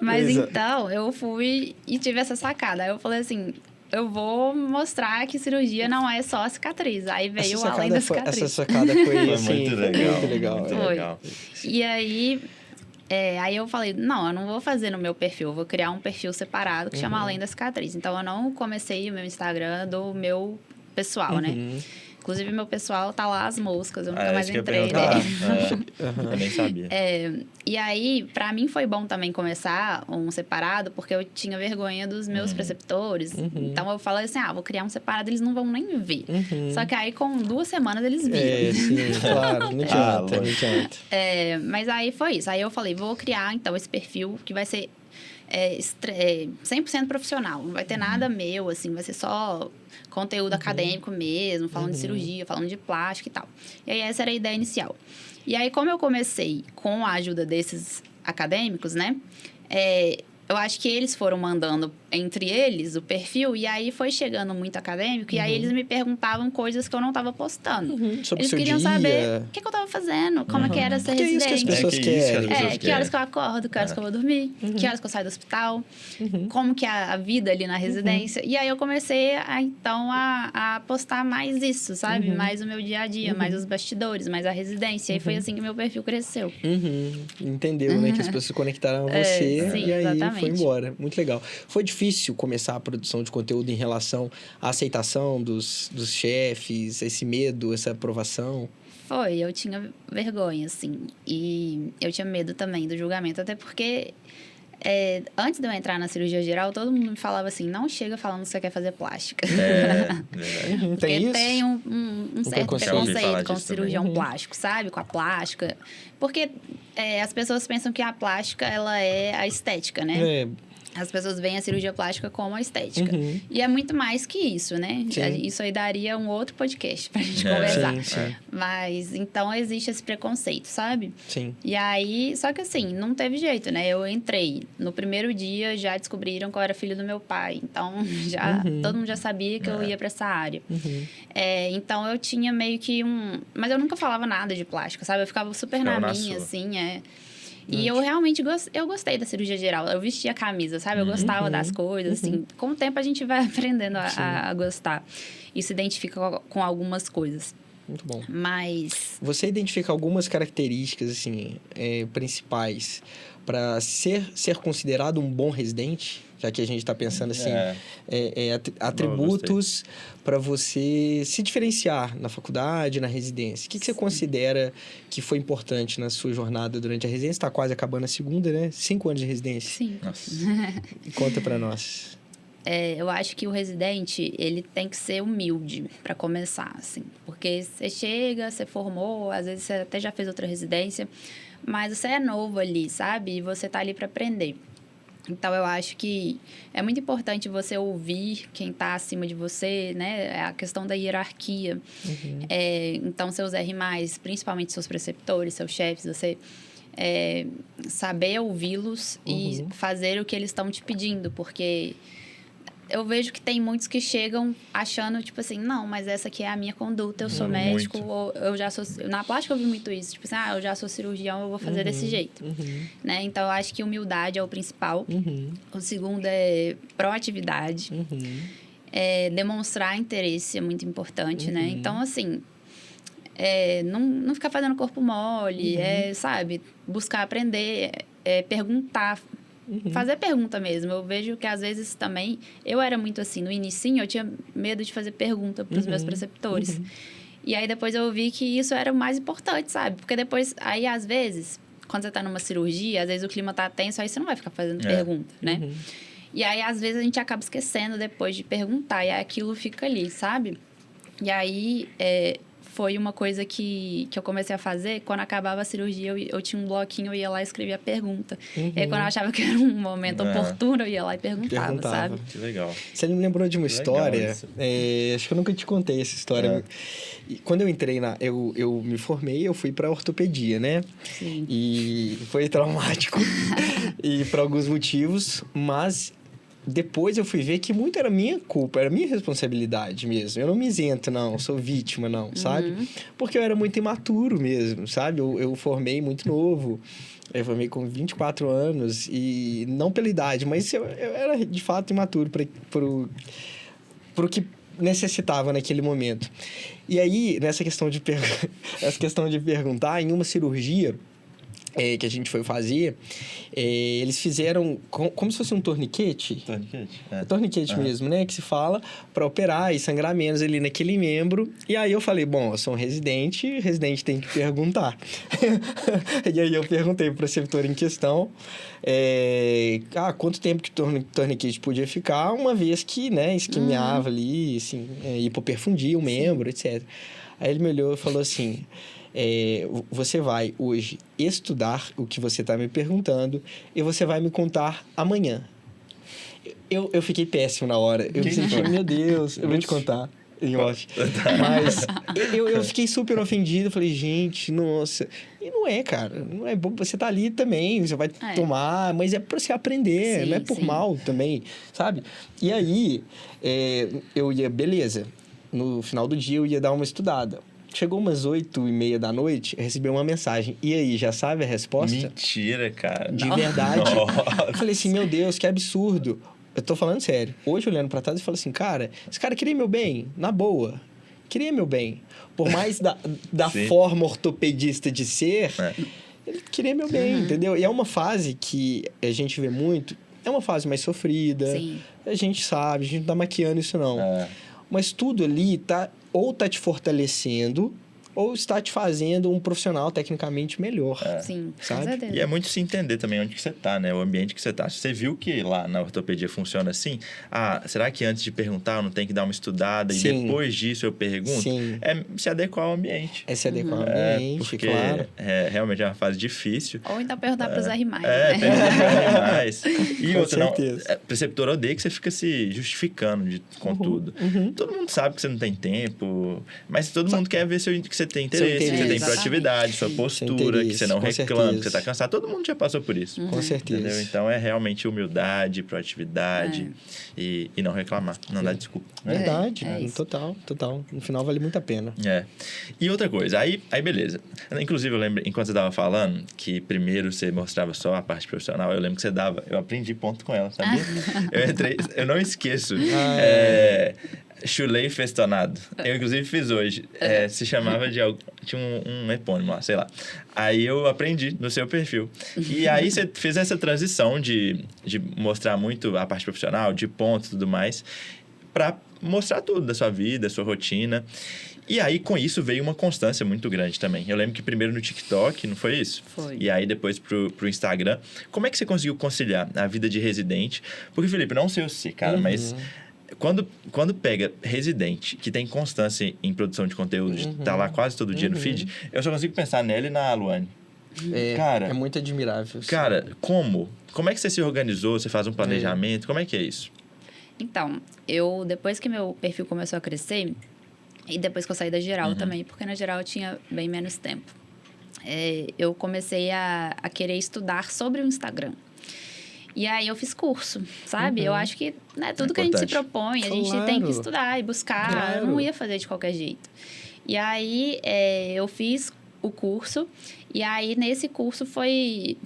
Mas então, eu fui e tive essa sacada. Aí eu falei assim, eu vou mostrar que cirurgia não é só a cicatriz. Aí veio além da cicatriz. Essa sacada foi, assim, muito legal. Muito legal. Muito legal. E aí... aí eu falei, não, eu não vou fazer no meu perfil, eu vou criar um perfil separado que chama Além da Cicatriz. Então, eu não comecei o meu Instagram do meu pessoal, né? Inclusive, meu pessoal tá lá as moscas, eu nunca mais entrei. Eu nem sabia. E aí, pra mim foi bom também começar um separado, porque eu tinha vergonha dos meus preceptores. Então, eu falei assim, vou criar um separado, eles não vão nem ver. Só que aí, com 2 semanas, eles viram. Sim, claro. Não adianta, não adianta. Mas aí foi isso. Aí eu falei, vou criar, então, esse perfil que vai ser 100% profissional. Não vai ter nada meu, assim, vai ser só conteúdo acadêmico mesmo, falando de cirurgia, falando de plástico e tal. E aí, essa era a ideia inicial. E aí, como eu comecei com a ajuda desses acadêmicos, né? Eu acho que eles foram mandando entre eles o perfil, e aí foi chegando muito acadêmico, e aí eles me perguntavam coisas que eu não estava postando. Sobre eles seu queriam dia. saber o que eu estava fazendo, como é que era ser Que é isso residente. que as pessoas querem. Que horas que eu acordo, que horas que eu vou dormir, que horas que eu saio do hospital, como que é a vida ali na residência. E aí eu comecei, a postar mais isso, sabe? Mais o meu dia a dia, mais os bastidores, mais a residência. E foi assim que meu perfil cresceu. Entendeu, né? Que as pessoas conectaram a você sim, e aí exatamente. foi embora. Muito legal. Foi difícil começar a produção de conteúdo em relação à aceitação dos chefes, esse medo, essa aprovação? Foi, eu tinha vergonha, assim. E eu tinha medo também do julgamento, até porque... antes de eu entrar na cirurgia geral, todo mundo me falava assim, não chega falando que você quer fazer plástica. Verdade. Porque tem um certo preconceito com o cirurgião também. plástico, sabe? Com a plástica. Porque as pessoas pensam que a plástica, ela é a estética, né? As pessoas veem a cirurgia plástica como a estética. E é muito mais que isso, né? Sim. Isso aí daria um outro podcast pra gente conversar. Sim. Mas, então, existe esse preconceito, sabe? Sim. E aí, só que assim, não teve jeito, né? Eu entrei. No primeiro dia, já descobriram que eu era filho do meu pai. Então, todo mundo já sabia que eu ia pra essa área. Então, eu tinha meio que Mas eu nunca falava nada de plástica, sabe? Eu ficava super na minha, assim, E eu realmente gostei da cirurgia geral. Eu vestia a camisa, sabe? Eu gostava das coisas, assim. Com o tempo, a gente vai aprendendo a gostar. E se identifica com algumas coisas. Muito bom. Mas... Você identifica algumas características, assim, principais para ser considerado um bom residente? Já que a gente está pensando assim, atributos para você se diferenciar na faculdade, na residência. O que você considera que foi importante na sua jornada durante a residência? Está quase acabando a segunda, né? 5 anos de residência. Sim. Nossa. Conta para nós. Eu acho que o residente, ele tem que ser humilde para começar, assim. Porque você chega, você formou, às vezes você até já fez outra residência, mas você é novo ali, sabe? E você tá ali para aprender. Então, eu acho que é muito importante você ouvir quem está acima de você, né? A questão da hierarquia. Então, seus R+, principalmente seus preceptores, seus chefes, você saber ouvi-los e fazer o que eles estão te pedindo, porque eu vejo que tem muitos que chegam achando, tipo assim, não, mas essa aqui é a minha conduta, eu sou médico, ou eu já sou... Na plástica eu vi muito isso, tipo assim, eu já sou cirurgião, eu vou fazer desse jeito, né? Então, eu acho que humildade é o principal. O segundo é proatividade. Demonstrar interesse é muito importante, né? Então, assim, não ficar fazendo corpo mole, sabe? Buscar aprender, perguntar... Fazer pergunta mesmo. Eu vejo que, às vezes, também... Eu era muito assim. No inicinho, eu tinha medo de fazer pergunta para os meus preceptores. E aí, depois eu vi que isso era o mais importante, sabe? Porque depois... Aí, às vezes, quando você tá numa cirurgia, às vezes o clima tá tenso, aí você não vai ficar fazendo pergunta, né? E aí, às vezes, a gente acaba esquecendo depois de perguntar. E aí, aquilo fica ali, sabe? E aí... Foi uma coisa que eu comecei a fazer. Quando acabava a cirurgia, eu tinha um bloquinho, eu ia lá e escrevia a pergunta. E aí, quando eu achava que era um momento oportuno, eu ia lá e perguntava, sabe? Que legal. Você me lembrou de uma história? Acho que eu nunca te contei essa história. Quando eu entrei eu me formei, eu fui para ortopedia, né? Sim. E foi traumático. E por alguns motivos, mas... Depois eu fui ver que muito era minha culpa, era minha responsabilidade mesmo. Eu não me isento, não, sou vítima, não, sabe? Porque eu era muito imaturo mesmo, sabe? Eu formei muito novo, eu formei com 24 anos, e não pela idade, mas eu era de fato imaturo pro que necessitava naquele momento. E aí, nessa questão de perguntar, em uma cirurgia... que a gente foi fazer, eles fizeram como se fosse um torniquete. Torniquete mesmo, né? Que se fala para operar e sangrar menos ali naquele membro. E aí eu falei, bom, eu sou um residente tem que perguntar. E aí eu perguntei pro preceptor em questão, quanto tempo que o torniquete podia ficar, uma vez que, né, esquemiava ali, assim, hipoperfundia o membro, etc. Aí ele me olhou e falou assim... você vai hoje estudar o que você está me perguntando e você vai me contar amanhã. Eu fiquei péssimo na hora. Eu me senti, meu Deus, eu vou te contar em off. Mas eu fiquei super ofendido. Falei, gente, nossa. E não é, cara. Não é bom. Você tá ali também, você vai tomar, mas é para você aprender, não é por mal também, sabe? E aí, eu ia, beleza. No final do dia, eu ia dar uma estudada. Chegou umas 8h30 da noite, eu recebi uma mensagem. E aí, já sabe a resposta? Mentira, cara. De verdade. Eu falei assim, meu Deus, que absurdo. Eu tô falando sério. Hoje, olhando pra trás, eu falo assim, cara, esse cara queria meu bem, na boa. Queria meu bem. Por mais da forma ortopedista de ser, ele queria meu bem, entendeu? E é uma fase que a gente vê muito, é uma fase mais sofrida. Sim. A gente sabe, a gente não tá maquiando isso, não. Mas tudo ali tá te fortalecendo ou está te fazendo um profissional tecnicamente melhor. Sim, sabe? com certeza. E é muito se entender também onde que você está, né? O ambiente que você está. Se você viu que lá na ortopedia funciona assim, será que antes de perguntar eu não tenho que dar uma estudada e depois disso eu pergunto? Sim. É se adequar ao ambiente. É se adequar ao ambiente, porque claro. Realmente é uma fase difícil. Ou então perguntar para os R+, né? Perguntar pros R+. E Com outra, não, certeza. preceptor odeia que você fica se justificando com tudo. Todo mundo sabe que você não tem tempo, mas todo mundo quer ver que você tem interesse, que você tem proatividade, sua postura, que você não reclama, que você tá cansado. Todo mundo já passou por isso. Com certeza. Entendeu? Então, é realmente humildade, proatividade e não reclamar, não dar desculpa. Verdade, isso. total. No final vale muito a pena. E outra coisa, aí beleza. Inclusive, eu lembro, enquanto você tava falando, que primeiro você mostrava só a parte profissional, eu lembro que eu aprendi ponto com ela, sabia? Eu não esqueço. Chulei Festonado. Eu, inclusive, fiz hoje. Se chamava de... Tinha um epônimo lá, sei lá. Aí eu aprendi no seu perfil. E aí você fez essa transição de mostrar muito a parte profissional, de pontos e tudo mais, para mostrar tudo da sua vida, da sua rotina. E aí, com isso, veio uma constância muito grande também. Eu lembro que primeiro no TikTok, não foi isso? Foi. E aí, depois pro Instagram. Como é que você conseguiu conciliar a vida de residente? Porque, Felipe, não sei você, cara, mas... Quando pega residente, que tem constância em produção de conteúdo, de tá lá quase todo dia no feed, eu só consigo pensar nela e na Luane. Cara, É muito admirável. Cara, como? Como é que você se organizou? Você faz um planejamento? Como é que é isso? Então, depois que meu perfil começou a crescer, e depois que eu saí da geral também, porque na geral eu tinha bem menos tempo, eu comecei a querer estudar sobre o Instagram. E aí eu fiz curso, sabe? Eu acho que tudo que a gente se propõe, a gente tem que estudar e buscar. Eu não ia fazer de qualquer jeito. E aí eu fiz o curso. E aí nesse curso foi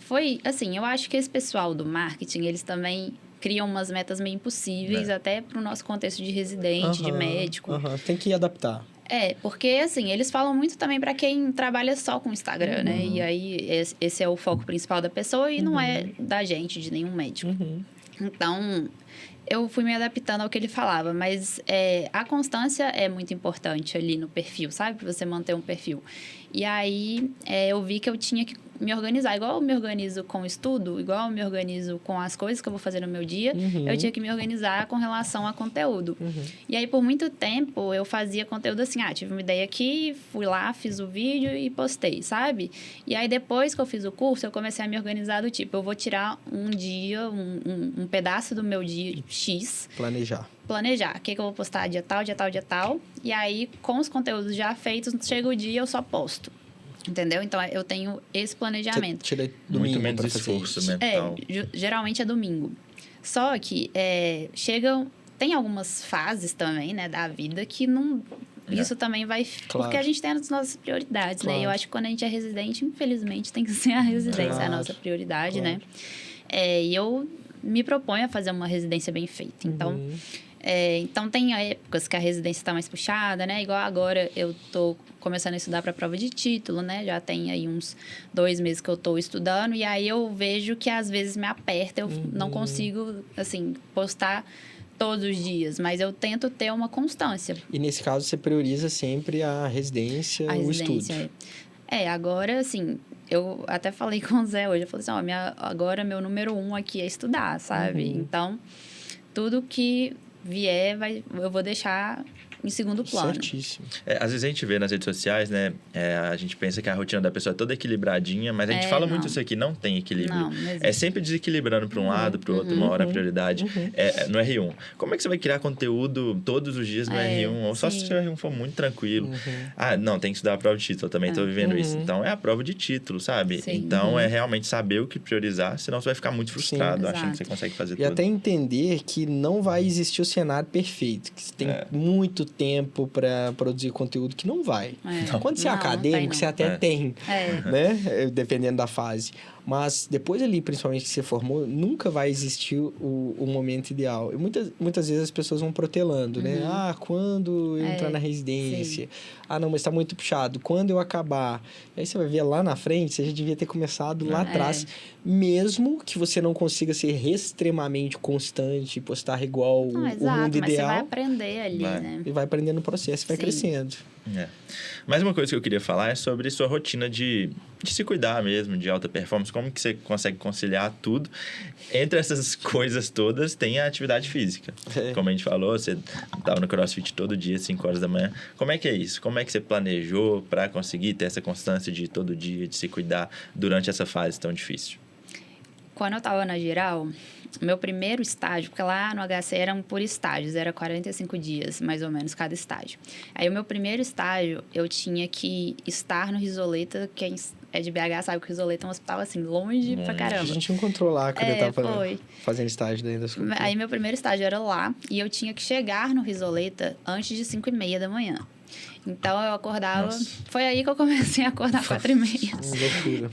assim, eu acho que esse pessoal do marketing, eles também criam umas metas meio impossíveis, até para o nosso contexto de residente, de médico. Tem que adaptar. Porque, assim, eles falam muito também para quem trabalha só com Instagram, né? E aí, esse é o foco principal da pessoa e não é da gente, de nenhum médico. Então, eu fui me adaptando ao que ele falava, mas a constância é muito importante ali no perfil, sabe? Para você manter um perfil. E aí, eu vi que eu tinha que me organizar. Igual eu me organizo com o estudo, igual eu me organizo com as coisas que eu vou fazer no meu dia, eu tinha que me organizar com relação a conteúdo. E aí, por muito tempo, eu fazia conteúdo assim, tive uma ideia aqui, fui lá, fiz o vídeo e postei, sabe? E aí, depois que eu fiz o curso, eu comecei a me organizar do tipo, eu vou tirar um dia, um pedaço do meu dia X. Planejar. O que eu vou postar dia tal, dia tal, dia tal. E aí, com os conteúdos já feitos, chega o dia, eu só posto. Entendeu? Então, eu tenho esse planejamento. Você tira domingo muito menos pra fazer esforço isso. mental. Geralmente é domingo. Só que tem algumas fases também, né, da vida que não... Isso também vai... Claro. Porque a gente tem as nossas prioridades, Claro. né? E eu acho que quando a gente é residente, infelizmente, tem que ser a residência, a nossa prioridade, né? E eu me proponho a fazer uma residência bem feita. Então... Então, tem épocas que a residência está mais puxada, né? Igual agora eu tô começando a estudar para a prova de título, né? Já tem aí uns 2 meses que eu tô estudando. E aí, eu vejo que às vezes me aperta. Eu não consigo, assim, postar todos os dias. Mas eu tento ter uma constância. E nesse caso, você prioriza sempre a residência, o estudo. Agora, assim... Eu até falei com o Zé hoje. Eu falei assim, agora meu número 1 aqui é estudar, sabe? Então, tudo que... vier, eu vou deixar em segundo plano. Certíssimo. Às vezes a gente vê nas redes sociais, né? A gente pensa que a rotina da pessoa é toda equilibradinha, mas a gente fala muito isso aqui, não tem equilíbrio. Não é sempre desequilibrando para um lado, para o outro, uma hora a prioridade. No R1. Como é que você vai criar conteúdo todos os dias no R1? Ou só se o seu R1 for muito tranquilo. Não, tem que estudar a prova de título, eu também estou vivendo isso. Então, é a prova de título, sabe? Sim. Então, é realmente saber o que priorizar, senão você vai ficar muito frustrado, achando que você consegue fazer tudo. E até entender que não vai existir o cenário perfeito, que você tem muito tempo para produzir conteúdo, que não vai. Quando você é acadêmico, você até tem, né? Dependendo da fase. Mas depois ali, principalmente que você formou, nunca vai existir o momento ideal. E muitas vezes as pessoas vão protelando, né? Quando eu entrar na residência? Sim. Não, mas tá muito puxado. Quando eu acabar? E aí você vai ver lá na frente, você já devia ter começado lá atrás. Mesmo que você não consiga ser extremamente constante, postar igual o mundo ideal. Mas você vai aprender ali, né? E vai aprendendo no processo, vai crescendo. Mais uma coisa que eu queria falar é sobre sua rotina de se cuidar mesmo, de alta performance. Como que você consegue conciliar tudo? Entre essas coisas todas, tem a atividade física. Como a gente falou, você estava no CrossFit todo dia, 5 horas da manhã. Como é que é isso? Como é que você planejou para conseguir ter essa constância de todo dia, de se cuidar durante essa fase tão difícil? Quando eu estava na geral, meu primeiro estágio, porque lá no HC eram por estágios, era 45 dias, mais ou menos, cada estágio. Aí, o meu primeiro estágio, eu tinha que estar no Risoleta, quem é de BH sabe que o Risoleta é um hospital, assim, longe pra caramba. A gente encontrou lá quando eu tava fazendo estágio da endoscopia. Aí, meu primeiro estágio era lá, e eu tinha que chegar no Risoleta antes de 5h30 da manhã. Então, eu acordava... Nossa. Foi aí que eu comecei a acordar 4h30. Loucura.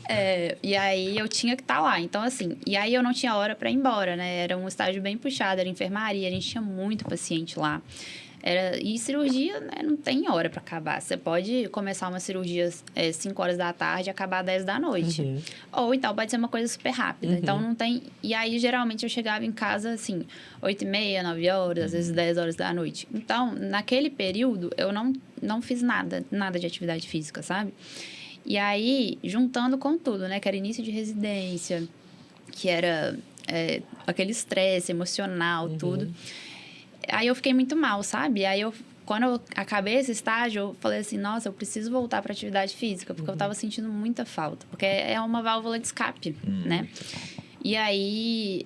E aí, eu tinha que estar lá. Então, assim... E aí, eu não tinha hora para ir embora, né? Era um estágio bem puxado, era enfermaria. A gente tinha muito paciente lá. E cirurgia, né, não tem hora para acabar. Você pode começar uma cirurgia 5 horas da tarde e acabar 10 da noite. Uhum. Ou então pode ser uma coisa super rápida. Então não tem. E aí, geralmente, eu chegava em casa assim, 8h30, 9 horas, às vezes 10 horas da noite. Então, naquele período, eu não fiz nada de atividade física, sabe? E aí, juntando com tudo, né? Que era início de residência, que era aquele estresse emocional, tudo. Aí eu fiquei muito mal, sabe? Aí quando eu acabei esse estágio, eu falei assim, nossa, eu preciso voltar para atividade física, porque eu tava sentindo muita falta, porque é uma válvula de escape, né? E aí,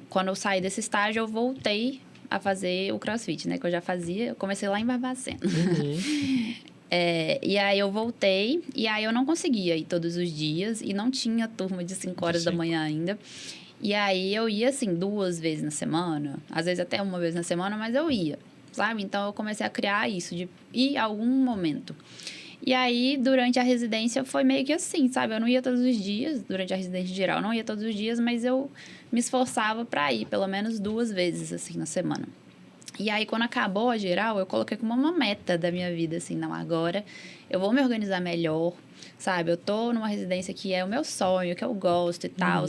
quando eu saí desse estágio, eu voltei a fazer o CrossFit, né? Que eu já fazia, eu comecei lá em Barbacena. E aí eu voltei, e aí eu não conseguia ir todos os dias, e não tinha turma de 5 horas da manhã ainda. E aí, eu ia, assim, 2 vezes na semana. Às vezes, até 1 vez na semana, mas eu ia, sabe? Então, eu comecei a criar isso, de ir a algum momento. E aí, durante a residência, foi meio que assim, sabe? Eu não ia todos os dias, durante a residência geral, eu não ia todos os dias, mas eu me esforçava para ir, pelo menos 2 vezes, assim, na semana. E aí, quando acabou a geral, eu coloquei como uma meta da minha vida, assim, não, agora eu vou me organizar melhor, sabe? Eu tô numa residência que é o meu sonho, que eu gosto e tal.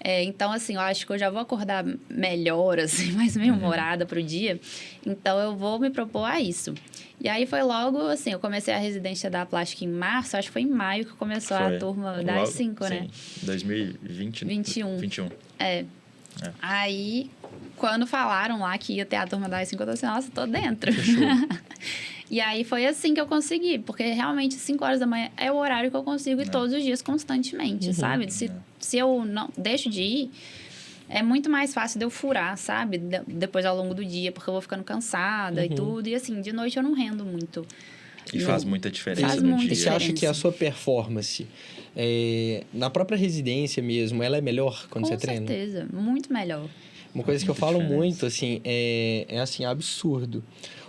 Então, assim, eu acho que eu já vou acordar melhor, assim, mais bem-humorada pro dia. Então, eu vou me propor a isso. E aí, foi logo, assim, eu comecei a residência da plástica em março. Acho que foi em maio que começou a turma das 5, né? Sim, 2020. 21. Aí, quando falaram lá que ia ter a turma das 5, eu falei assim, nossa, tô dentro. E aí, foi assim que eu consegui. Porque, realmente, 5 horas da manhã é o horário que eu consigo ir todos os dias, constantemente, sabe? Se eu não deixo de ir, é muito mais fácil de eu furar, sabe? Depois, ao longo do dia, porque eu vou ficando cansada e tudo. E, assim, de noite eu não rendo muito. E faz muita diferença Faz no muita dia. E você acha que a sua performance, na própria residência mesmo, ela é melhor quando você treina? Com certeza, muito melhor. Uma coisa que eu falo muito, assim, é assim, absurdo.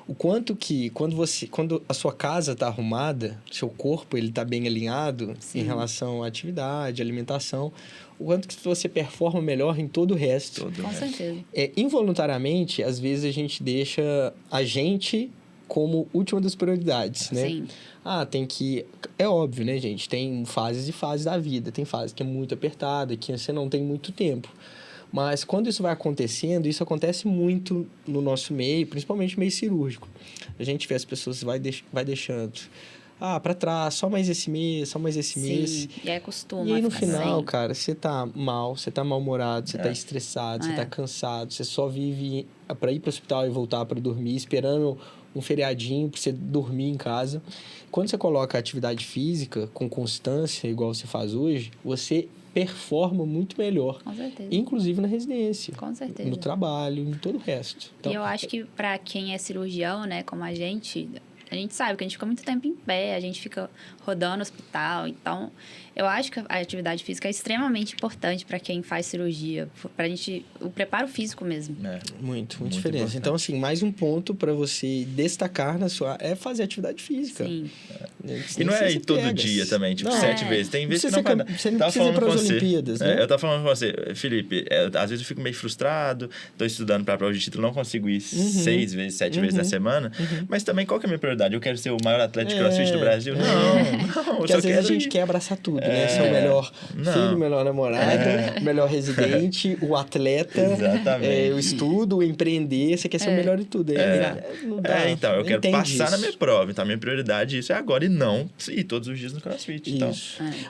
O quanto que, quando a sua casa está arrumada, seu corpo ele está bem alinhado em relação à atividade, alimentação, o quanto que você performa melhor em todo o resto. Com certeza. Involuntariamente, às vezes a gente deixa a gente como última das prioridades, né? Sim. Tem que... É óbvio, né, gente? Tem fases e fases da vida. Tem fase que é muito apertada, que você não tem muito tempo. Mas quando isso vai acontecendo, isso acontece muito no nosso meio, principalmente meio cirúrgico. A gente vê as pessoas vai deixando para trás, só mais esse mês, só mais esse mês. Sim, e aí costuma. E aí no ficar final, sem. cara, você tá mal, você tá mal-humorado, você tá estressado, você tá cansado, você só vive para ir pro hospital e voltar para dormir, esperando um feriadinho para você dormir em casa. Quando você coloca a atividade física com constância, igual você faz hoje, você performa muito melhor. Com certeza. Inclusive na residência. Com certeza. No trabalho, em todo o resto. E eu acho que para quem é cirurgião, né, como a gente sabe que a gente fica muito tempo em pé, a gente fica rodando no hospital. Então, eu acho que a atividade física é extremamente importante para quem faz cirurgia, pra gente, o preparo físico mesmo. Muito diferença. Importante. Então, assim, mais um ponto para você destacar na sua... É fazer atividade física. Sim. E não é ir todo dia também, tipo, 7 vezes. Tem vezes que não vai dar. Você não precisa ir para as Olimpíadas, né? Eu tava falando com você, Felipe, às vezes eu fico meio frustrado, tô estudando para a prova de título, não consigo ir 6 vezes, 7 vezes na semana, mas também qual que é a minha prioridade? Eu quero ser o maior atleta de CrossFit do Brasil? Não, Porque às vezes a gente quer abraçar tudo, né? Ser o melhor filho, o melhor namorado, o melhor residente, o atleta, o estudo, o empreender, você quer ser o melhor de tudo. Não dá. Então, eu quero passar isso. na minha prova, então a minha prioridade isso é agora e não ir todos os dias no CrossFit. Então.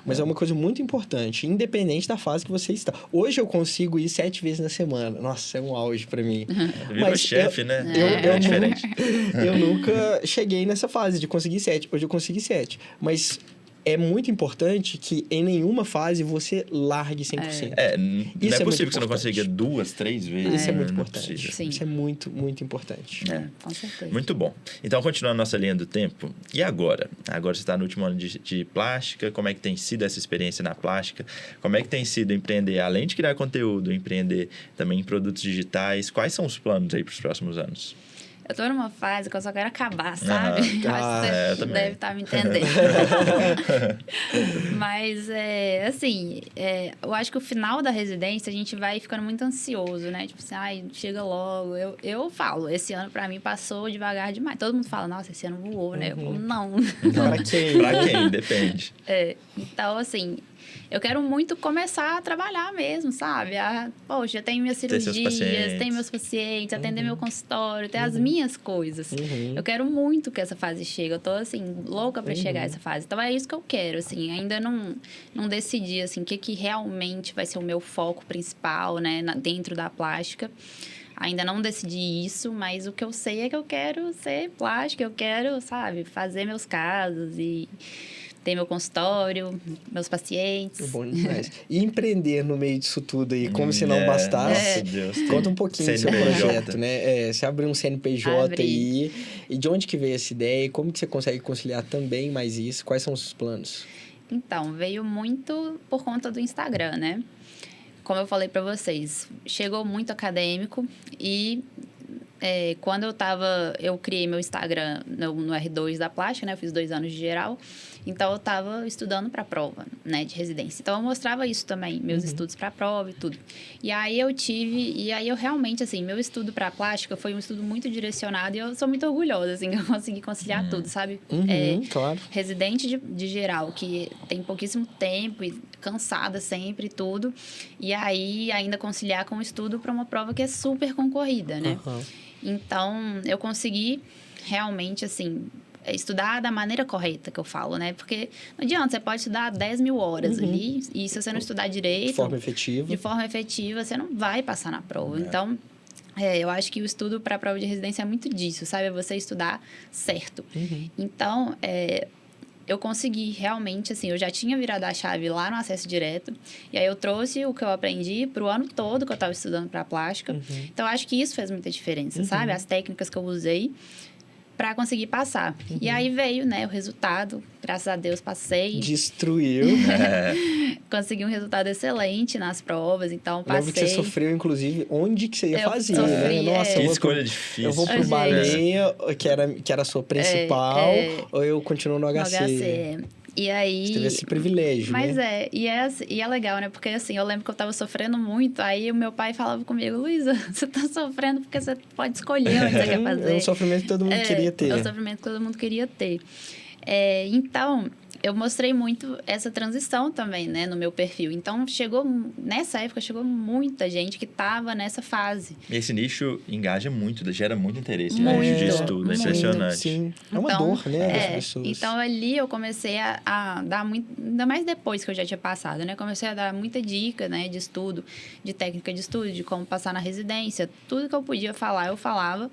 Mas é uma coisa muito importante, independente da fase que você está. Hoje eu consigo ir 7 vezes na semana. Nossa, é um auge pra mim. Virou chefe, né? Eu é diferente. Eu nunca cheguei nessa fase de conseguir 7. Hoje eu consegui 7. Mas é muito importante que em nenhuma fase você largue 100%. Não é Isso possível que você não importante. consiga 2, 3 vezes. Isso é muito Não importante. possível. Sim. Isso é muito, muito importante. Com certeza. Muito bom. Então, continuando a nossa linha do tempo. E agora? Agora você está no último ano de plástica. Como é que tem sido essa experiência na plástica? Como é que tem sido empreender, além de criar conteúdo, empreender também em produtos digitais? Quais são os planos aí para os próximos anos? Eu tô numa fase que eu só quero acabar, sabe? Aham. Acho que eu você também. deve estar me entendendo. Mas, assim, eu acho que o final da residência a gente vai ficando muito ansioso, né? Tipo assim, ai, chega logo. Eu falo, esse ano pra mim passou devagar demais. Todo mundo fala, nossa, esse ano voou, né? Eu falo, não. Para quem? Pra quem? Depende. Então, assim, eu quero muito começar a trabalhar mesmo, sabe? Poxa, eu tenho minhas Ter seus cirurgias, pacientes. tenho meus pacientes, atender meu consultório, ter as minhas coisas. Eu quero muito que essa fase chegue. Eu tô, assim, louca pra chegar a essa fase. Então, é isso que eu quero, assim. Ainda não decidi, assim, o que realmente vai ser o meu foco principal, né? Dentro da plástica. Ainda não decidi isso, mas o que eu sei é que eu quero ser plástica. Eu quero, sabe, fazer meus casos e ter meu consultório, meus pacientes. Bom demais. E empreender no meio disso tudo aí, como se não bastasse. Nossa, Deus. Conta um pouquinho do seu CNPJ. projeto, né? Você abriu um CNPJ aí. E de onde que veio essa ideia? E como que você consegue conciliar também mais isso? Quais são os seus planos? Então, veio muito por conta do Instagram, né? Como eu falei para vocês, chegou muito acadêmico e quando eu criei meu Instagram no R2 da plástica, né? Eu fiz 2 anos de geral. Então, eu estava estudando para a prova, né? De residência. Então, eu mostrava isso também, meus estudos para a prova e tudo. E aí, eu realmente, assim, meu estudo para a plástica foi um estudo muito direcionado e eu sou muito orgulhosa, assim, que eu consegui conciliar tudo, sabe? Claro. Residente de geral, que tem pouquíssimo tempo e cansada sempre e tudo. E aí, ainda conciliar com o estudo para uma prova que é super concorrida, né? Então, eu consegui realmente, assim, estudar da maneira correta, que eu falo, né? Porque não adianta, você pode estudar 10 mil horas ali e se você não estudar direito... De forma efetiva. Você não vai passar na prova. Então, eu acho que o estudo para a prova de residência é muito disso, sabe? É você estudar certo. Então, eu consegui realmente, assim, eu já tinha virado a chave lá no acesso direto, e aí eu trouxe o que eu aprendi pro ano todo que eu estava estudando para plástica. Então, eu acho que isso fez muita diferença, sabe? As técnicas que eu usei para conseguir passar. E aí veio, né, o resultado. Graças a Deus, passei. Destruiu. Consegui um resultado excelente nas provas, então passei. Lembro que você sofreu, inclusive, onde que você ia fazer, sofri, né? Nossa, Que escolha difícil. Eu vou pro baleia, que era a sua principal, ou eu continuo no HC? E aí... Você teve esse privilégio, mas né? E é legal, né? Porque, assim, eu lembro que eu tava sofrendo muito, aí o meu pai falava comigo, Luísa, você tá sofrendo porque você pode escolher onde você quer fazer. É um sofrimento que todo mundo queria ter. É um sofrimento que todo mundo queria ter. Então, eu mostrei muito essa transição também, né, no meu perfil. Então, nessa época, chegou muita gente que estava nessa fase. Esse nicho engaja muito, gera muito interesse Muito, hoje de estudo, é impressionante. Sim, é uma Então, dor, né, das pessoas. Então, ali eu comecei a dar muito, ainda mais depois que eu já tinha passado, né? Comecei a dar muita dica, né, de estudo, de técnica de estudo, de como passar na residência. Tudo que eu podia falar, eu falava.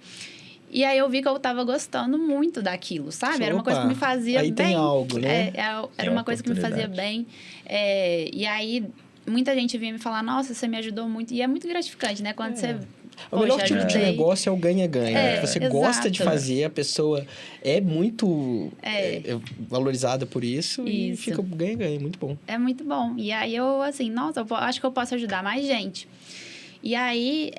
E aí eu vi que eu tava gostando muito daquilo, sabe? Era uma coisa que me fazia aí bem. Tem algo, né? Era uma coisa que me fazia bem. E aí muita gente vinha me falar, nossa, você me ajudou muito. E é muito gratificante, né? Quando você... O melhor tipo de negócio é o ganha-ganha. Você gosta de fazer, a pessoa é muito valorizada por isso e fica ganha-ganha, muito bom. É muito bom. E aí eu, assim, nossa, eu acho que eu posso ajudar mais gente. E aí,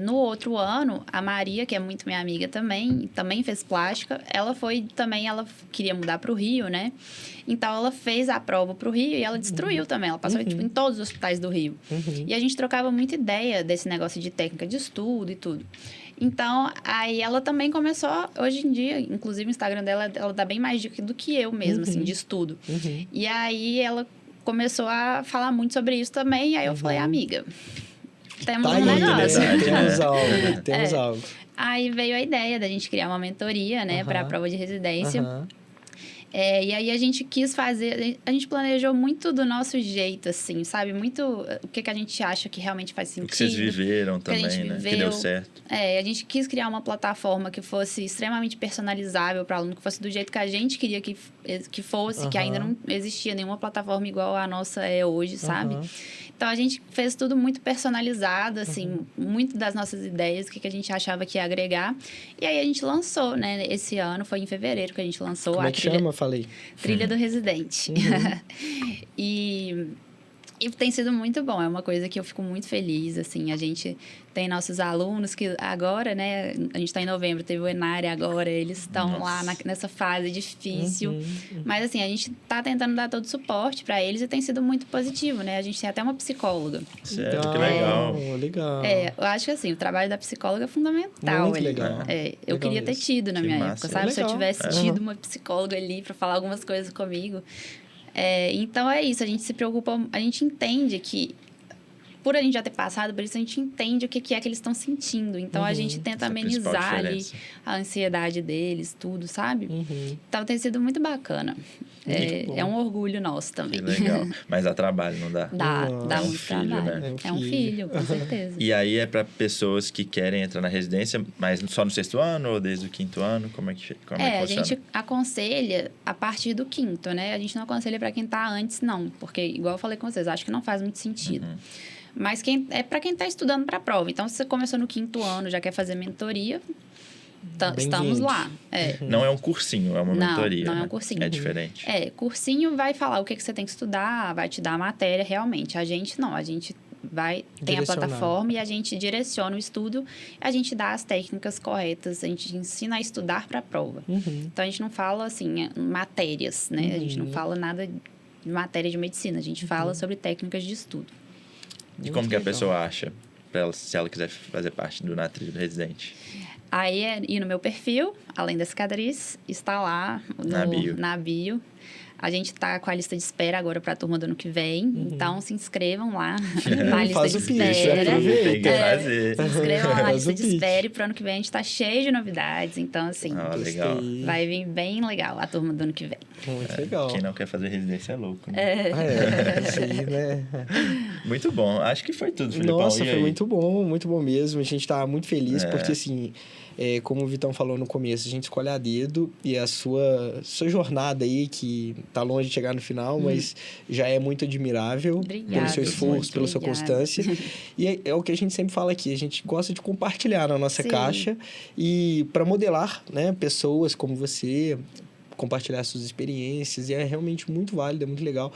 no outro ano, a Maria, que é muito minha amiga também fez plástica. Ela queria mudar para o Rio, né? Então, ela fez a prova para o Rio e ela destruiu também. Ela passou, tipo, em todos os hospitais do Rio. E a gente trocava muita ideia desse negócio de técnica de estudo e tudo. Então, aí ela também começou, hoje em dia, inclusive o Instagram dela, ela dá bem mais dica do que eu mesmo, assim, de estudo. E aí, ela começou a falar muito sobre isso também. E aí, eu falei, amiga... Temos um negócio. Né? Temos algo. Aí veio a ideia da gente criar uma mentoria, né, para a prova de residência. E aí a gente quis fazer... A gente planejou muito do nosso jeito, assim, sabe? Muito o que a gente acha que realmente faz sentido. O que vocês viveram também, né? Que deu certo. A gente quis criar uma plataforma que fosse extremamente personalizável para o aluno, que fosse do jeito que a gente queria que fosse, que ainda não existia nenhuma plataforma igual a nossa é hoje, sabe? Então, a gente fez tudo muito personalizado, assim, muito das nossas ideias, o que a gente achava que ia agregar. E aí, a gente lançou, né? Esse ano, foi em fevereiro que a gente lançou Como é que chama? Falei. Trilha do Residente. E E tem sido muito bom, é uma coisa que eu fico muito feliz, assim, a gente tem nossos alunos que agora, né, a gente está em novembro, teve o Enare agora, eles estão lá nessa fase difícil, mas assim, a gente está tentando dar todo o suporte para eles e tem sido muito positivo, né, a gente tem até uma psicóloga. Sério, que legal. Legal. Eu acho que assim, o trabalho da psicóloga é fundamental. Muito ali. legal. Eu Legal queria ter isso. tido na Que minha massa. época, sabe? Se eu Legal. tivesse tido uma psicóloga ali para falar algumas coisas comigo. Então é isso, a gente se preocupa, a gente entende que, por a gente já ter passado por isso, a gente entende o que é que eles estão sentindo. Então a gente tenta Essa é a principal amenizar ali diferença. a ansiedade deles, tudo, sabe? Então tem sido muito bacana. Muito bom. É um orgulho nosso Que também. legal. Mas dá trabalho, não dá? Dá É um muito filho, trabalho. né? É um filho, com certeza. E aí é para pessoas que querem entrar na residência, mas só no 6º ano ou desde o 5º ano? Como é que A funciona? gente aconselha a partir do 5º, né? A gente não aconselha para quem tá antes, não. Porque, igual eu falei com vocês, acho que não faz muito sentido. Mas é para quem tá estudando para a prova. Então, se você começou no 5º ano, já quer fazer mentoria, estamos lá. Não é um cursinho, é uma mentoria. Não é né? um cursinho. É diferente. Cursinho vai falar o que você tem que estudar, vai te dar a matéria realmente. A gente não, a gente tem a plataforma e a gente direciona o estudo, a gente dá as técnicas corretas, a gente ensina a estudar para a prova. Então, a gente não fala, assim, matérias, né? A gente não fala nada de matéria de medicina, a gente fala sobre técnicas de estudo. E como que a pessoa acha, se ela quiser fazer parte do Natrio do Residente? Aí é ir no meu perfil, além da cicatriz, está lá na bio. A gente está com a lista de espera agora para a turma do ano que vem. Então, se inscrevam lá na lista Faz de o pitch, espera. Tem que fazer. Se inscrevam lá na Faz o lista de pitch. espera. E para o ano que vem a gente está cheio de novidades. Então, assim, Legal. vai vir bem legal a turma do ano que vem. Muito legal. Quem não quer fazer residência é louco, né? Sim, né? Muito bom. Acho que foi tudo, Filipão. Nossa, E foi aí? muito bom mesmo. A gente tá muito feliz porque, assim, como o Vitão falou no começo, a gente escolhe a dedo e a sua jornada aí, que tá longe de chegar no final, mas já é muito admirável. Obrigada, pelo seu esforço, pela sua obrigada. constância. E é o que a gente sempre fala aqui, a gente gosta de compartilhar na nossa Sim. caixa e para modelar, né, pessoas como você, compartilhar suas experiências, e é realmente muito válido, é muito legal.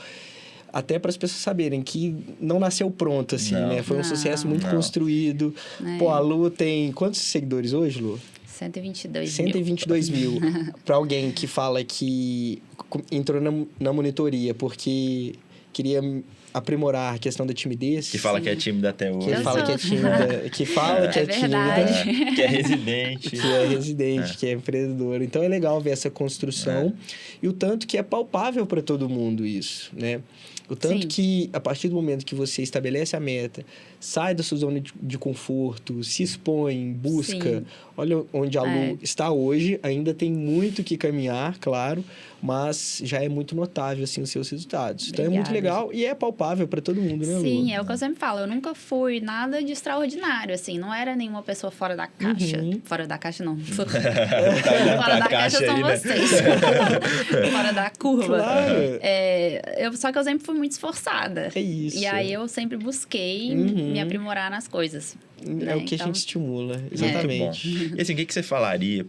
Até para as pessoas saberem que não nasceu pronto, assim, Não. né? Foi um sucesso muito Não. construído. Pô, a Lu tem... Quantos seguidores hoje, Lu? 122 122 mil. Para alguém que fala que entrou na monitoria porque queria aprimorar a questão da timidez. Que fala que é tímida até hoje. Que fala que é tímida. Que fala que é verdade. tímida. Que é residente. Que é residente, que é empreendedor. Então, é legal ver essa construção. E o tanto que é palpável para todo mundo isso, né? O tanto Sim. que, a partir do momento que você estabelece a meta, sai da sua zona de conforto, se expõe, busca. Sim. Olha onde a Lu está hoje. Ainda tem muito que caminhar, claro, mas já é muito notável, assim, os seus resultados. Então, é muito Obrigada. legal e é palpável para todo mundo, né, Lu? Sim, é o que eu sempre falo. Eu nunca fui nada de extraordinário, assim. Não era nenhuma pessoa fora da caixa. Fora da caixa, não. fora da caixa são aí, né? vocês. Fora da curva. Claro. Só que eu sempre fui muito esforçada. É isso. E aí, eu sempre busquei me aprimorar nas coisas. É o que a Então, gente estimula, Muito exatamente. bom. E assim, o que você falaria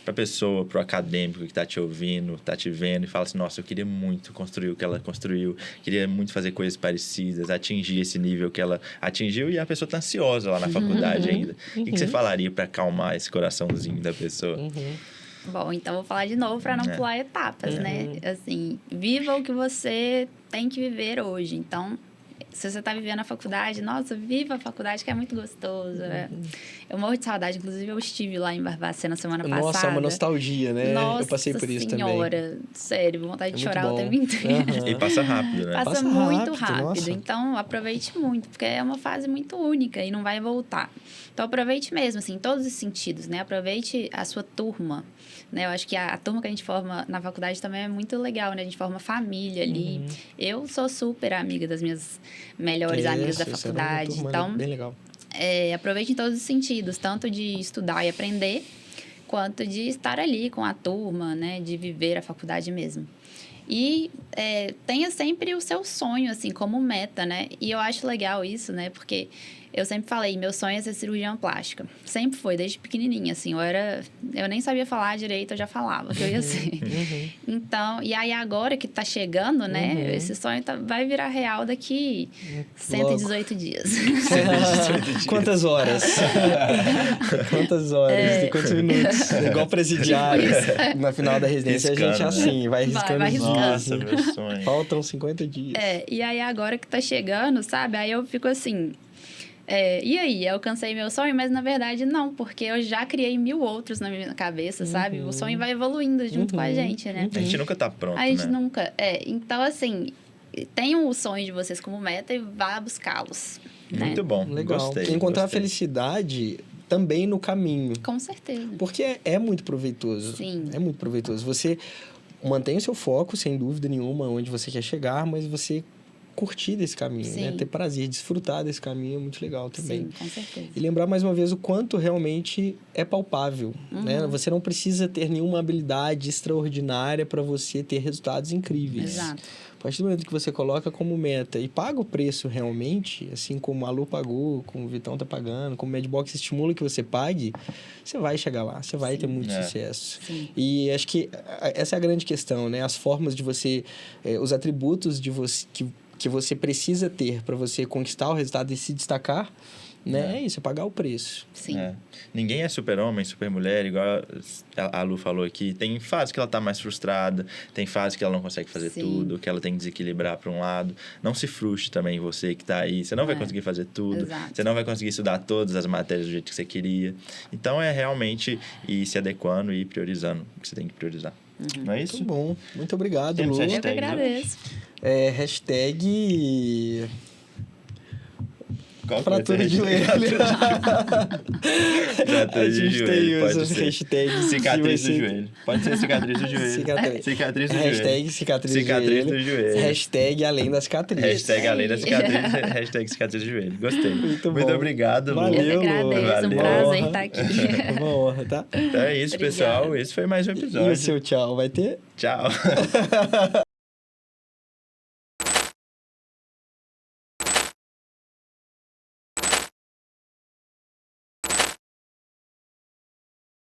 pra pessoa, pro acadêmico que tá te ouvindo, tá te vendo e fala assim, nossa, eu queria muito construir o que ela construiu, queria muito fazer coisas parecidas, atingir esse nível que ela atingiu e a pessoa tá ansiosa lá na faculdade ainda. O que você falaria pra acalmar esse coraçãozinho da pessoa? Bom, então vou falar de novo para não pular etapas, né? Assim, viva o que você tem que viver hoje. Então, se você está vivendo a faculdade, nossa, viva a faculdade, que é muito gostoso. Eu morro de saudade. Inclusive, eu estive lá em Barbacena semana passada. Nossa, é uma nostalgia, né? Nossa eu passei por isso senhora, também. sério, vontade de É muito chorar bom. o tempo inteiro. E passa rápido, né? Passa Passa muito rápido, nossa. Então, aproveite muito, porque é uma fase muito única e não vai voltar. Então, aproveite mesmo, assim, em todos os sentidos, né? Aproveite a sua turma, né? Eu acho que a turma que a gente forma na faculdade também é muito legal, né? A gente forma família ali. Eu sou super amiga das minhas melhores amigas da Isso, essa era uma faculdade. turma Então, bem legal. aproveite em todos os sentidos, tanto de estudar e aprender, quanto de estar ali com a turma, né? De viver a faculdade mesmo. E tenha sempre o seu sonho, assim, como meta, né? E eu acho legal isso, né? Porque eu sempre falei, meu sonho é ser cirurgiã plástica. Sempre foi, desde pequenininha, assim. Eu nem sabia falar direito, eu já falava que eu ia ser. Então, e aí agora que tá chegando, né? Esse sonho vai virar real daqui 118 dias. 118 dias. Quantas horas? Quantas horas? E quantos minutos? Igual presidiário. Na final da residência, Riscando, a gente assim, vai riscando. Vai riscando. Nossa, meu sonho. Faltam 50 dias. E aí agora que tá chegando, sabe? Aí eu fico assim... e aí, eu alcancei meu sonho, mas na verdade não, porque eu já criei 1000 outros na minha cabeça, sabe? O sonho vai evoluindo junto com a gente, né? A gente nunca tá pronto, A gente né? nunca... Então, assim, tenham o sonho de vocês como meta e vá buscá-los. Né? Muito bom, Legal. gostei. Encontrar a gostei. felicidade também no caminho. Com certeza. Porque é muito proveitoso. Sim. É muito proveitoso. Você mantém o seu foco, sem dúvida nenhuma, onde você quer chegar, mas você curtir desse caminho, Sim. né? Ter prazer, desfrutar desse caminho é muito legal também. Sim, com certeza. E lembrar mais uma vez o quanto realmente é palpável, né? Você não precisa ter nenhuma habilidade extraordinária para você ter resultados incríveis. Exato. A partir do momento que você coloca como meta e paga o preço realmente, assim como a Lu pagou, como o Vitão tá pagando, como o Medbox estimula que você pague, você vai chegar lá, você vai ter muito sucesso. Sim. E acho que essa é a grande questão, né? As formas de você... os atributos de você que você precisa ter para você conquistar o resultado e se destacar, né? É isso, é pagar o preço. Sim. Ninguém é super-homem, super-mulher, igual a Lu falou aqui. Tem fase que ela tá mais frustrada, tem fase que ela não consegue fazer Sim. tudo, que ela tem que desequilibrar para um lado. Não se frustre também você que tá aí. Você não vai conseguir fazer tudo. Exato. Você não vai conseguir estudar todas as matérias do jeito que você queria. Então, é realmente ir se adequando e ir priorizando o que você tem que priorizar. Não é isso? Muito bom. Muito obrigado, Temos Lu. Eu que hashtag agradeço. Hashtag... Qual que vai Fratura ser de a joelho. Fratura A de gente tem joelho, pode essas ser. hashtags. Cicatriz do joelho. Pode ser cicatriz do joelho. Cicatriz. Cicatriz do joelho. Hashtag cicatriz Cicatriz do do joelho. joelho. Hashtag além das cicatrizes. Hashtag além da cicatriz, hashtag cicatriz do joelho. Gostei. Muito bom. obrigado, Lu. Valeu, Eu que agradeço. Valeu. Um prazer estar aqui. Uma honra, tá? Então é isso, Obrigada. pessoal. Esse foi mais um E episódio. o seu tchau vai ter? Tchau.